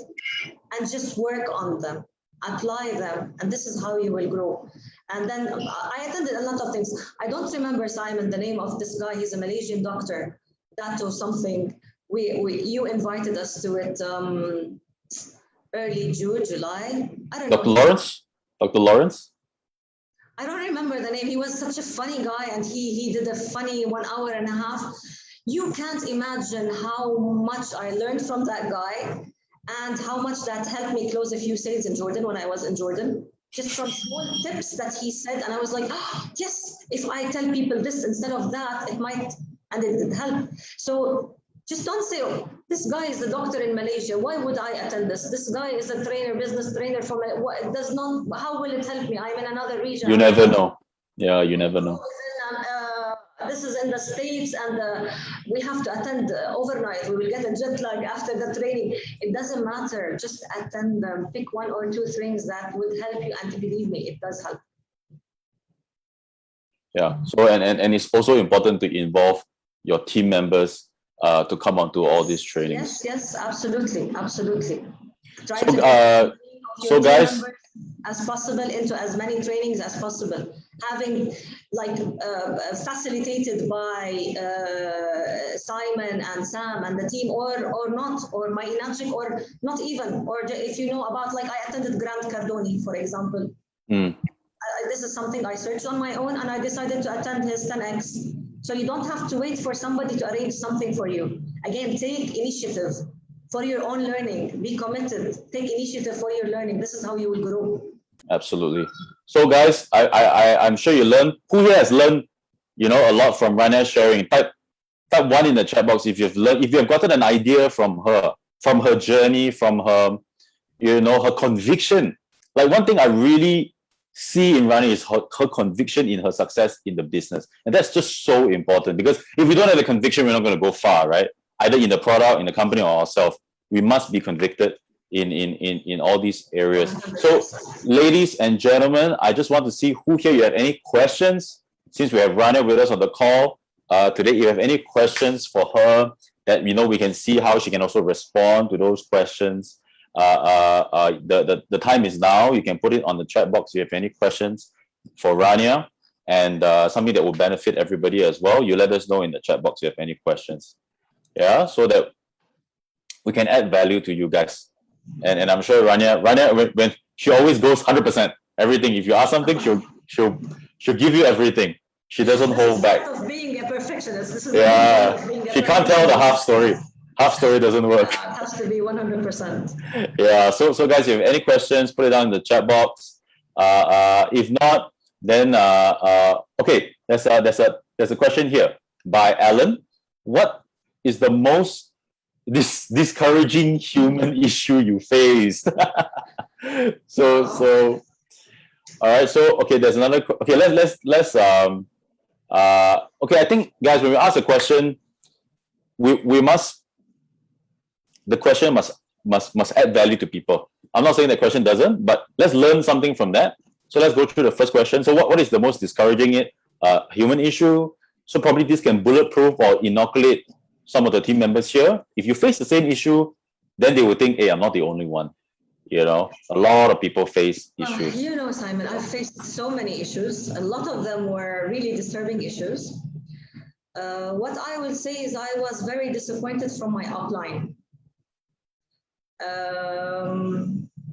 Speaker 3: and just work on them, apply them, and this is how you will grow. And then I attended a lot of things. I don't remember, Simon, the name of this guy. He's a Malaysian doctor, Dato something. You invited us to it early June, July. I don't know.
Speaker 2: Dr. Lawrence? Dr. Lawrence?
Speaker 3: I don't remember the name. He was such a funny guy, and he did a funny 1 hour and a half. You can't imagine how much I learned from that guy and how much that helped me close a few sales in Jordan when I was in Jordan. Just from small tips that he said, and I was like, oh, yes, if I tell people this instead of that, it might, and it did help. So just don't say, oh, this guy is a doctor in Malaysia, why would I attend this? This guy is a trainer, business trainer from, it does not, how will it help me? I'm in another region.
Speaker 2: You never know. Yeah, you never know.
Speaker 3: This is in the States, and we have to attend overnight. We will get a jet lag after the training. It doesn't matter. Just attend them. Pick 1 or 2 things that would help you, and believe me, it does help.
Speaker 2: Yeah. So and it's also important to involve your team members to come onto all these trainings.
Speaker 3: Yes, absolutely. Try
Speaker 2: So,
Speaker 3: to get
Speaker 2: so
Speaker 3: your team
Speaker 2: guys,
Speaker 3: members as possible into as many trainings as possible. Having like facilitated by Simon and Sam and the team, or not, or my Inagic, or not even, or if you know about, like I attended Grant Cardone, for example. This is something I searched on my own, and I decided to attend his 10X. So you don't have to wait for somebody to arrange something for you. Again, take initiative for your own learning. Be committed. Take initiative for your learning. This is how you will grow.
Speaker 2: absolutely. So guys, I'm sure you learned. Who here has learned, a lot from Rania sharing? Type 1 in the chat box if you've learned, if you have gotten an idea from her journey, from her, her conviction. Like, one thing I really see in Rania is her conviction in her success in the business. And that's just so important, because if we don't have the conviction, we're not going to go far, right? Either in the product, in the company, or ourselves. We must be convicted in all these areas. So, ladies and gentlemen, I just want to see who here, you have any questions, since we have Rania with us on the call today. If you have any questions for her that we can see how she can also respond to those questions. The time is now. You can put it on the chat box if you have any questions for Rania, and something that will benefit everybody as well. You let us know in the chat box if you have any questions. Yeah, so that we can add value to you guys. And I'm sure Rania, when she always goes 100%, everything. If you ask something, she'll give you everything. She doesn't hold back.
Speaker 3: Of being a perfectionist. This is
Speaker 2: she can't tell the half story. Half story doesn't work.
Speaker 3: It has to be 100%.
Speaker 2: Yeah. So guys, if you have any questions, put it down in the chat box. If not, then okay. There's a question here by Alan. What is the most discouraging human issue you faced? So all right. So okay, there's another. Okay, let's okay, I think, guys, when we ask a question, we must. The question must add value to people. I'm not saying the question doesn't, but let's learn something from that. So let's go through the first question. So what is the most discouraging human issue? So probably this can bulletproof or inoculate some of the team members here. If you face the same issue, then they will think, hey, I'm not the only one. A lot of people face issues.
Speaker 3: Simon, I've faced so many issues. A lot of them were really disturbing issues. What I will say is I was very disappointed from my upline.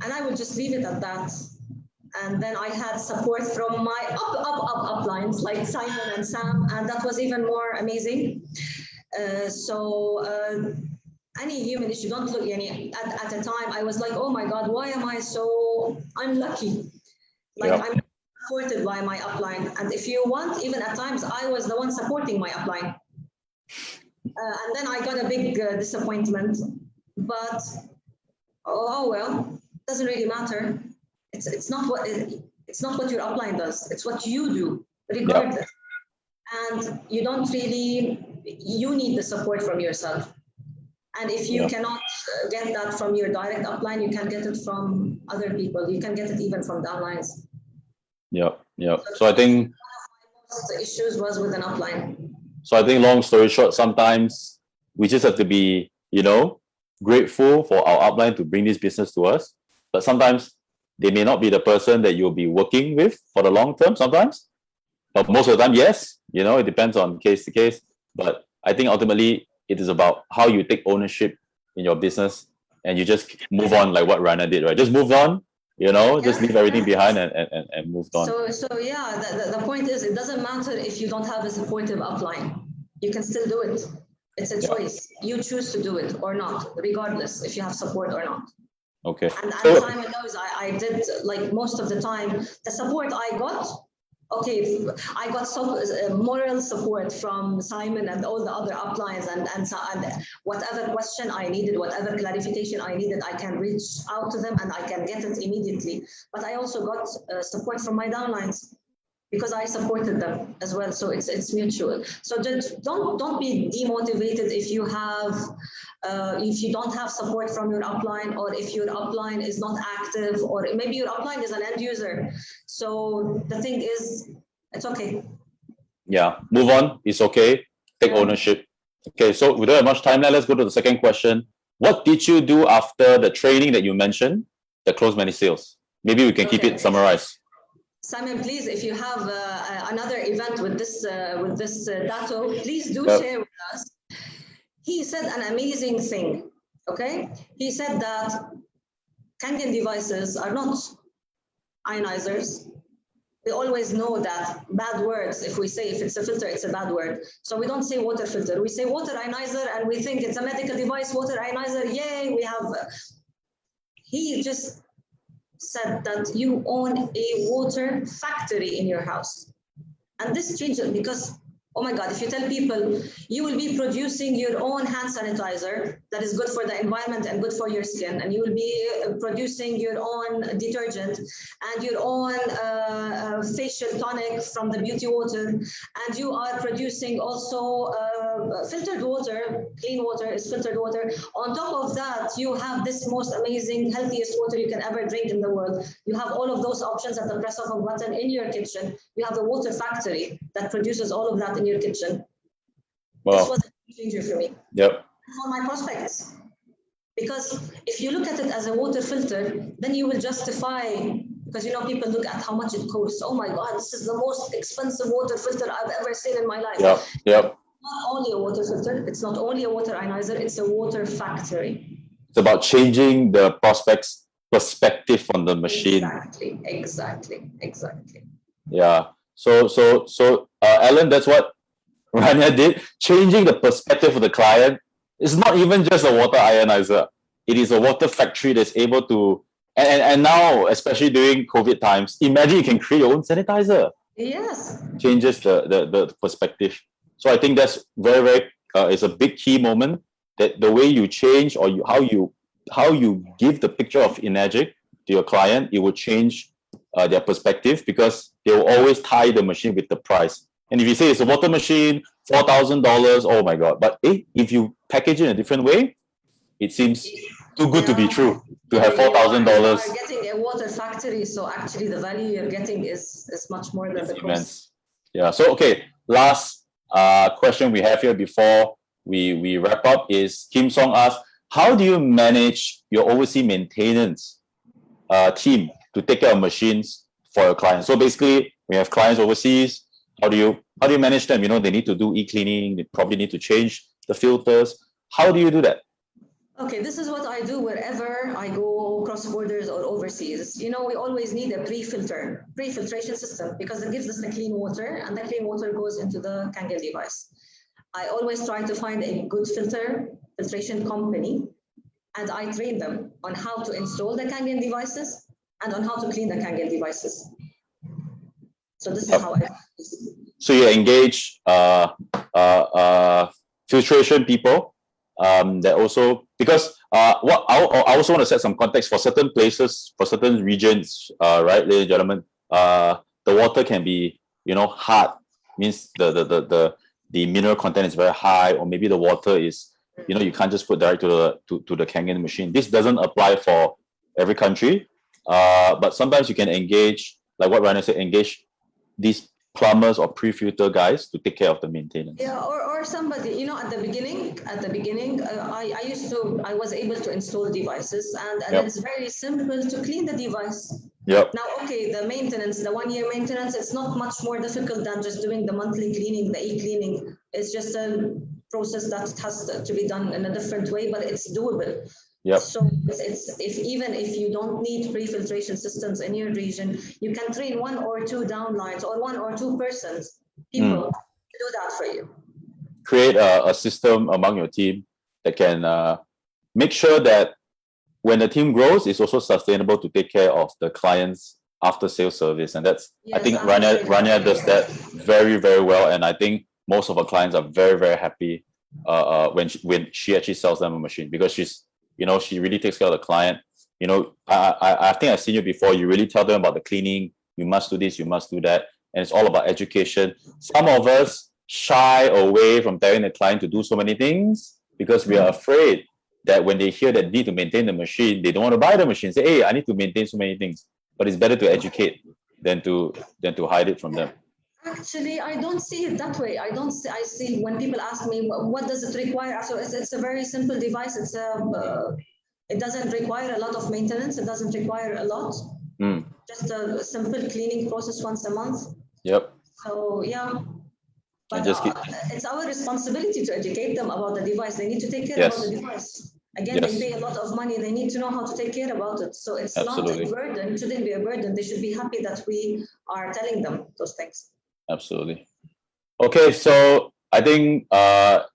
Speaker 3: And I will just leave it at that. And then I had support from my uplines like Simon and Sam, and that was even more amazing. Any human issue, don't look, at a time I was like, oh my God, why am I so unlucky? Like, yep. I'm supported by my upline. And if you want, even at times, I was the one supporting my upline. And then I got a big disappointment, but oh well, doesn't really matter. It's not what your upline does. It's what you do, regardless. Yep. And you don't really, you need the support from yourself. And if you cannot get that from your direct upline, you can get it from other people. You can get it even from downlines.
Speaker 2: Yep. So I think
Speaker 3: one of my most issues was with an upline.
Speaker 2: So I think, long story short, sometimes we just have to be, grateful for our upline to bring this business to us. But sometimes they may not be the person that you'll be working with for the long term sometimes. But most of the time, yes, it depends on case to case. But I think ultimately it is about how you take ownership in your business and you just move on, like what Rania did, right? Just move on, just leave everything behind and move on.
Speaker 3: So yeah, the point is, it doesn't matter if you don't have a supportive upline. You can still do it. It's a choice. You choose to do it or not, regardless if you have support or not.
Speaker 2: Okay.
Speaker 3: And Simon knows I did, like, most of the time, the support I got, okay, I got moral support from Simon and all the other uplines, and whatever question I needed, whatever clarification I needed, I can reach out to them and I can get it immediately. But I also got support from my downlines because I supported them as well. So it's mutual. So just don't be demotivated if you don't have support from your upline, or if your upline is not active, or maybe your upline is an end user. So the thing is, it's okay.
Speaker 2: Yeah, move on. It's okay. Take ownership. Okay, so we don't have much time now. Let's go to the second question. What did you do after the training that you mentioned that closed many sales? Maybe we can keep it summarized.
Speaker 3: Simon, please, if you have another event with this Dato, please do
Speaker 2: Yep.
Speaker 3: share with us. He said an amazing thing. Okay, he said that Kangen devices are not ionizers. We always know that bad words, if we say if it's a filter, it's a bad word. So we don't say water filter. We say water ionizer, and we think it's a medical device, water ionizer. Yay, we have. He just said that you own a water factory in your house. And this changes because, oh my God, if you tell people you will be producing your own hand sanitizer that is good for the environment and good for your skin, and you will be producing your own detergent and your own facial tonic from the beauty water, and you are producing also filtered water, clean water is filtered water. On top of that, you have this most amazing, healthiest water you can ever drink in the world. You have all of those options at the press of a button in your kitchen. You have a water factory that produces all of that in your kitchen.
Speaker 2: Wow.
Speaker 3: This was a game changer for me.
Speaker 2: Yep.
Speaker 3: For my prospects. Because if you look at it as a water filter, then you will justify, because you know people look at how much it costs. Oh my God, this is the most expensive water filter I've ever seen in my life.
Speaker 2: Yep. Yep.
Speaker 3: Not only a water filter, it's not only a water ionizer, it's a water factory.
Speaker 2: It's about changing the prospect's perspective on the machine.
Speaker 3: Exactly.
Speaker 2: Yeah. So, Alan, that's what Rania did. Changing the perspective of the client. It's not even just a water ionizer. It is a water factory that's able to, and now, especially during COVID times, imagine you can create your own sanitizer.
Speaker 3: Yes.
Speaker 2: Changes the perspective. So I think that's very it's a big key moment, that the way you change or how you give the picture of Enagic to your client, it will change their perspective, because they will always tie the machine with the price. And if you say it's a water machine, $4,000, oh my God. But if you package it in a different way, it seems too good to be true to have $4,000.
Speaker 3: You are getting a water factory, so actually the value you're getting is much more than the cost.
Speaker 2: Yeah. So okay, last question we have here before we wrap up is Kim Song asks, how do you manage your overseas maintenance team to take care of machines for your clients? So basically, we have clients overseas. How do you manage them? You know, they need to do e-cleaning. They probably need to change the filters. How do you do that?
Speaker 3: Okay, this is what I do wherever I go cross borders or overseas. You know, we always need a pre-filtration system, because it gives us the clean water, and the clean water goes into the Kangen device. I always try to find a good filtration company, and I train them on how to install the Kangen devices and on how to clean the Kangen devices. So this is how I do this.
Speaker 2: So you engage filtration people that also, because what I also want to set some context for certain places, for certain regions, right, ladies and gentlemen, the water can be, you know, hard, means the mineral content is very high, or maybe the water is, you know, you can't just put direct to the Kangen machine. This doesn't apply for every country, but sometimes you can engage, like what Rania said, engage these plumbers or pre-filter guys to take care of the maintenance.
Speaker 3: Yeah, or somebody, you know, at the beginning, I was able to install devices, and
Speaker 2: Yep.
Speaker 3: it's very simple to clean the device.
Speaker 2: Yep.
Speaker 3: Now, okay, the maintenance, the 1-year maintenance, it's not much more difficult than just doing the monthly cleaning, the e-cleaning. It's just a process that has to be done in a different way, but it's doable.
Speaker 2: Yep.
Speaker 3: So even if you don't need pre-filtration systems in your region, you can train 1 or 2 downlines or 1 or 2 persons, people to do that for you.
Speaker 2: Create a system among your team that can make sure that when the team grows, it's also sustainable to take care of the clients after sales service. And that's,
Speaker 3: Yes,
Speaker 2: I think Rania does that very, very well. And I think most of our clients are very, very happy when she actually sells them a machine, because she's, you know, she really takes care of the client. You know, I think I've seen you before. You really tell them about the cleaning. You must do this, you must do that. And it's all about education. Some of us shy away from telling the client to do so many things because we are afraid that when they hear that need to maintain the machine, they don't want to buy the machine. Say, hey, I need to maintain so many things. But it's better to educate than to hide it from them.
Speaker 3: Actually, I don't see it that way. I see when people ask me, what does it require? So it's a very simple device. It doesn't require a lot of maintenance. It doesn't require a lot. Just a simple cleaning process once a month.
Speaker 2: Yep.
Speaker 3: So yeah. But it's our responsibility to educate them about the device. They need to take care about the device. Again, they pay a lot of money. They need to know how to take care about it. So it's not a burden. It shouldn't be a burden. They should be happy that we are telling them those things.
Speaker 2: Absolutely. Okay, so I think our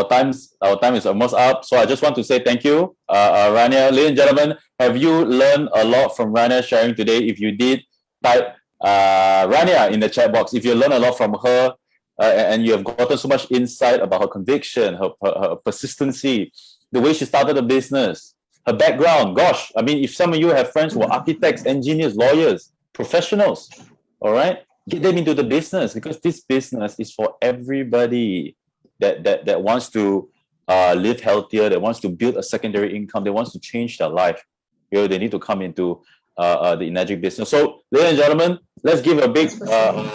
Speaker 2: time is almost up. So I just want to say thank you, Rania. Ladies and gentlemen, have you learned a lot from Rania sharing today? If you did, type Rania in the chat box. If you learned a lot from her and you have gotten so much insight about her conviction, her persistency, the way she started a business, her background. Gosh, I mean, if some of you have friends who are architects, engineers, lawyers, professionals, all right, get them into the business, because this business is for everybody that wants to live healthier, that wants to build a secondary income, that wants to change their life. You know, they need to come into the Enagic business. So, ladies and gentlemen, let's give a big round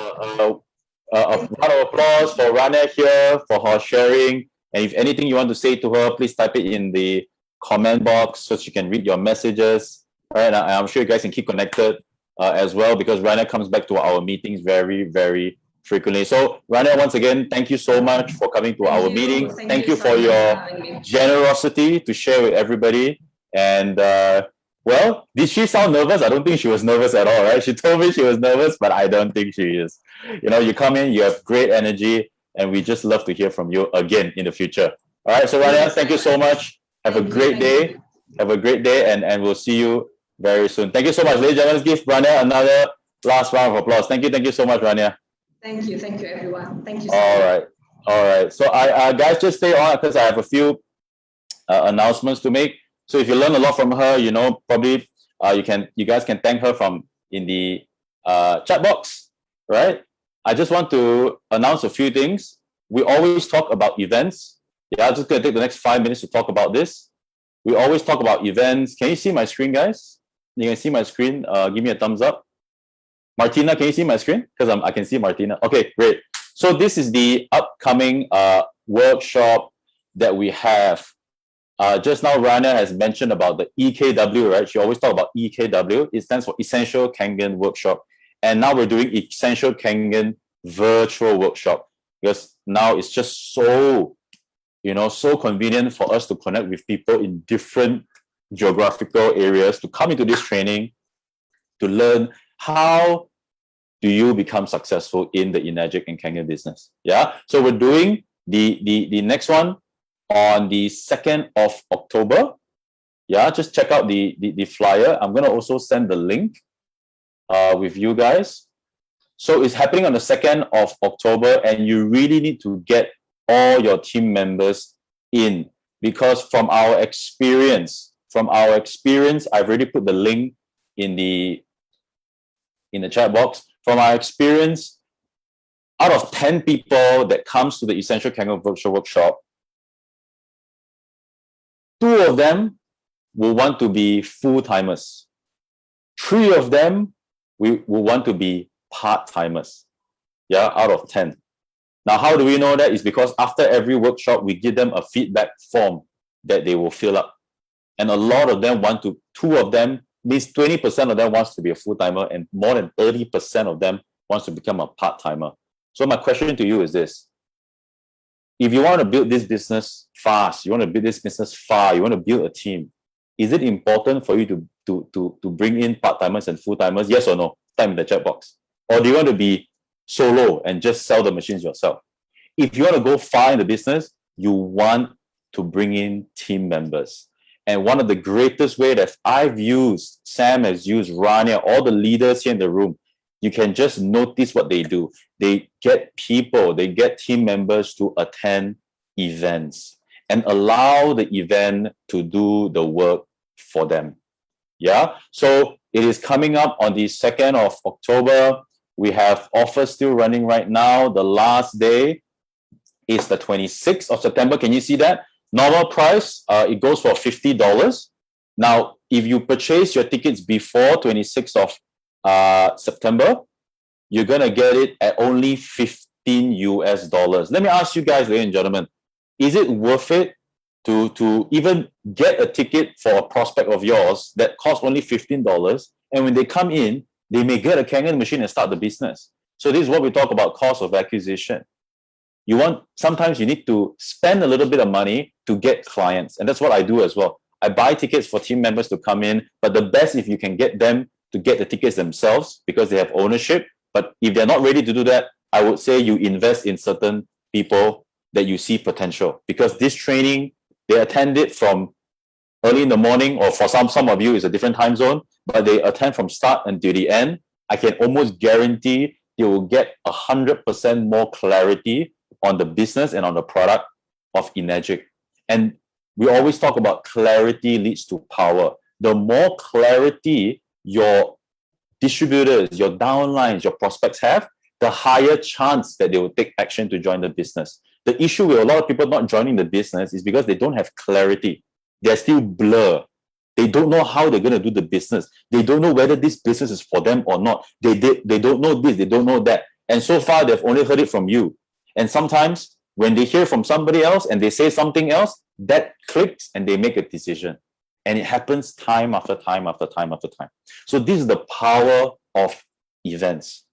Speaker 2: of applause for Rania here for her sharing. And if anything you want to say to her, please type it in the comment box so she can read your messages. All right, I'm sure you guys can keep connected as well, because Rania comes back to our meetings very, very frequently. So Rania, once again, thank you so much for coming to our meeting. Thank you for your generosity to share with everybody. And well, did she sound nervous? I don't think she was nervous at all, right? She told me she was nervous, but I don't think she is. You know, you come in, you have great energy, and we just love to hear from you again in the future. All right, so Rania, thank you so much. Have a great day. Have a great day, and we'll see you very soon. Thank you so much. Ladies and gentlemen, let's give Rania another last round of applause. Thank you so much, Rania.
Speaker 3: Thank you everyone. Thank you so
Speaker 2: much. All right. So I guys, just stay on, because I have a few announcements to make. So if you learn a lot from her, you know, probably you guys can thank her from in the chat box, right? I just want to announce a few things. We always talk about events. Yeah, I'm just going to take the next 5 minutes to talk about this. We always talk about events. Can you see my screen, guys? You can see my screen. Give me a thumbs up. Martina, can you see my screen? Because I can see Martina. Okay, great. So this is the upcoming workshop that we have. Just now, Rania has mentioned about the EKW, right? She always talk about EKW. It stands for Essential Kangen Workshop. And now we're doing Essential Kangen Virtual Workshop, because now it's just so, so convenient for us to connect with people in different geographical areas to come into this training to learn how do you become successful in the Enagic and Kangen business. Yeah. So we're doing the next one on the 2nd of October. Yeah, just check out the flyer. I'm going to also send the link with you guys. So it's happening on the 2nd of October, and you really need to get all your team members in, because from our experience, I've already put the link in the chat box. From our experience, out of 10 people that comes to the Essential Kangen Virtual Workshop, 2 of them will want to be full-timers. 3 of them will want to be part-timers. Yeah, out of 10. Now, how do we know that? It's because after every workshop, we give them a feedback form that they will fill up. And a lot of them 2 of them, means 20% of them wants to be a full-timer, and more than 30% of them wants to become a part-timer. So my question to you is this. If you want to build this business fast, you want to build this business far, you want to build a team, is it important for you to bring in part-timers and full-timers? Yes or no? Type in the chat box. Or do you want to be solo and just sell the machines yourself? If you want to go far in the business, you want to bring in team members. And one of the greatest ways that I've used, Sam has used, Rania, all the leaders here in the room, you can just notice what they do. They get team members to attend events and allow the event to do the work for them. Yeah. So it is coming up on the 2nd of October. We have offers still running right now. The last day is the 26th of September. Can you see that? Normal price, it goes for $50. Now, if you purchase your tickets before 26th of September, you're going to get it at only $15 US. Let me ask you guys, ladies and gentlemen, is it worth it to even get a ticket for a prospect of yours that costs only $15? And when they come in, they may get a Kangen machine and start the business. So this is what we talk about cost of acquisition. Sometimes you need to spend a little bit of money to get clients. And that's what I do as well. I buy tickets for team members to come in, but the best if you can get them to get the tickets themselves because they have ownership. But if they're not ready to do that, I would say you invest in certain people that you see potential, because this training, they attend it from early in the morning, or for some of you it's a different time zone, but they attend from start until the end. I can almost guarantee you will get 100% more clarity on the business and on the product of Enegic. And we always talk about clarity leads to power. The more clarity your distributors, your downlines, your prospects have, the higher chance that they will take action to join the business. The issue with a lot of people not joining the business is because they don't have clarity. They're still blur. They don't know how they're going to do the business. They don't know whether this business is for them or not. They don't know this, they don't know that. And so far, they've only heard it from you. And sometimes when they hear from somebody else and they say something else, that clicks and they make a decision. And it happens time after time after time after time. So this is the power of events.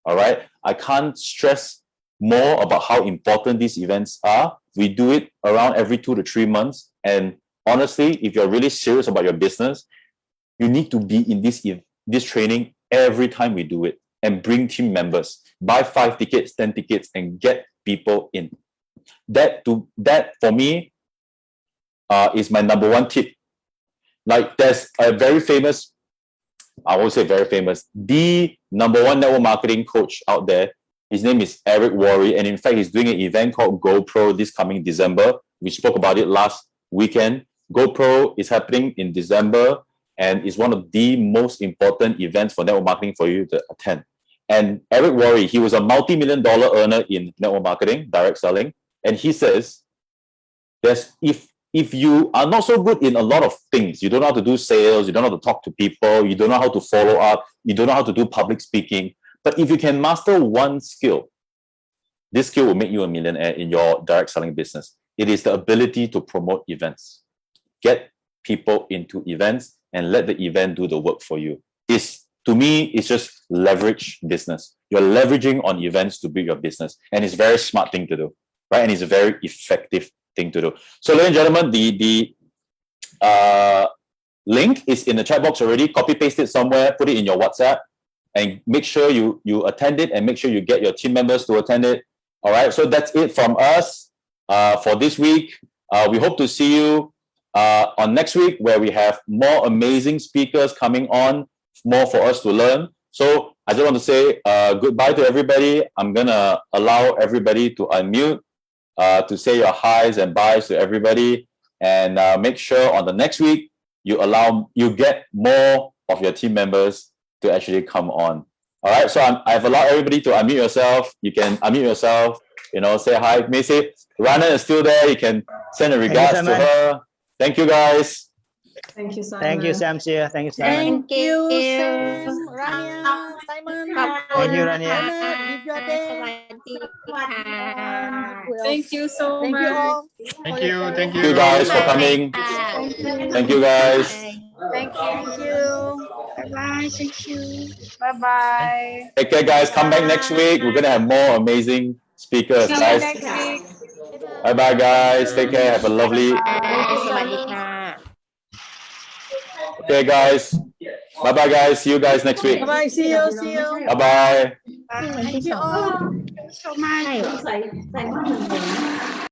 Speaker 2: All right. I can't stress more about how important these events are. We do it around every 2 to 3 months. And honestly, if you're really serious about your business, you need to be in this training every time we do it, and bring team members. Buy 5 tickets, 10 tickets, and get people in. That for me is my number one tip. Like, there's a very famous, I won't say very famous, the number one network marketing coach out there. His name is Eric Worre, and in fact, he's doing an event called GoPro this coming December. We spoke about it last weekend. GoPro is happening in December, and is one of the most important events for network marketing for you to attend. And Eric Worre, he was a multi-million-dollar earner in network marketing, direct selling, and he says, if you are not so good in a lot of things, you don't know how to do sales, you don't know how to talk to people, you don't know how to follow up, you don't know how to do public speaking, but if you can master one skill, this skill will make you a millionaire in your direct selling business. It is the ability to promote events. Get people into events and let the event do the work for you. To me, it's just leverage business. You're leveraging on events to build your business. And it's a very smart thing to do, right? And it's a very effective thing to do. So, ladies and gentlemen, the link is in the chat box already. Copy paste it somewhere, put it in your WhatsApp, and make sure you attend it, and make sure you get your team members to attend it. All right. So that's it from us for this week. We hope to see you on next week, where we have more amazing speakers coming on, more for us to learn. So I just want to say goodbye to everybody. I'm going to allow everybody to unmute to say your highs and byes to everybody. And make sure on the next week, you get more of your team members to actually come on. All right. So I've allowed everybody to unmute yourself. You can unmute yourself, say hi. May say Rana is still there. You can send a regards to her. Thank you, guys.
Speaker 3: Thank you, Simon.
Speaker 4: Thank you, Samsia. Thank you, Simon.
Speaker 5: Thank you, Sam, Rania, Simon.
Speaker 4: Thank you, Rania.
Speaker 5: If you are there.
Speaker 6: Thank you so
Speaker 5: Thank
Speaker 6: much.
Speaker 5: you all.
Speaker 7: Thank you. Thank
Speaker 2: Thank you
Speaker 7: you.
Speaker 2: guys for coming. Thank you, guys.
Speaker 5: Thank you.
Speaker 6: Bye-bye. Thank you. Bye-bye.
Speaker 2: Take care, guys. Come back next week. We're going to have more amazing speakers,
Speaker 6: See you
Speaker 2: guys.
Speaker 6: next week.
Speaker 2: Bye-bye, guys. Take care. Have a lovely... Okay, guys. Bye-bye, guys. See you guys next week.
Speaker 5: Bye. See you. See you.
Speaker 2: Bye-bye.
Speaker 5: Thank you all.
Speaker 6: Thank you so much.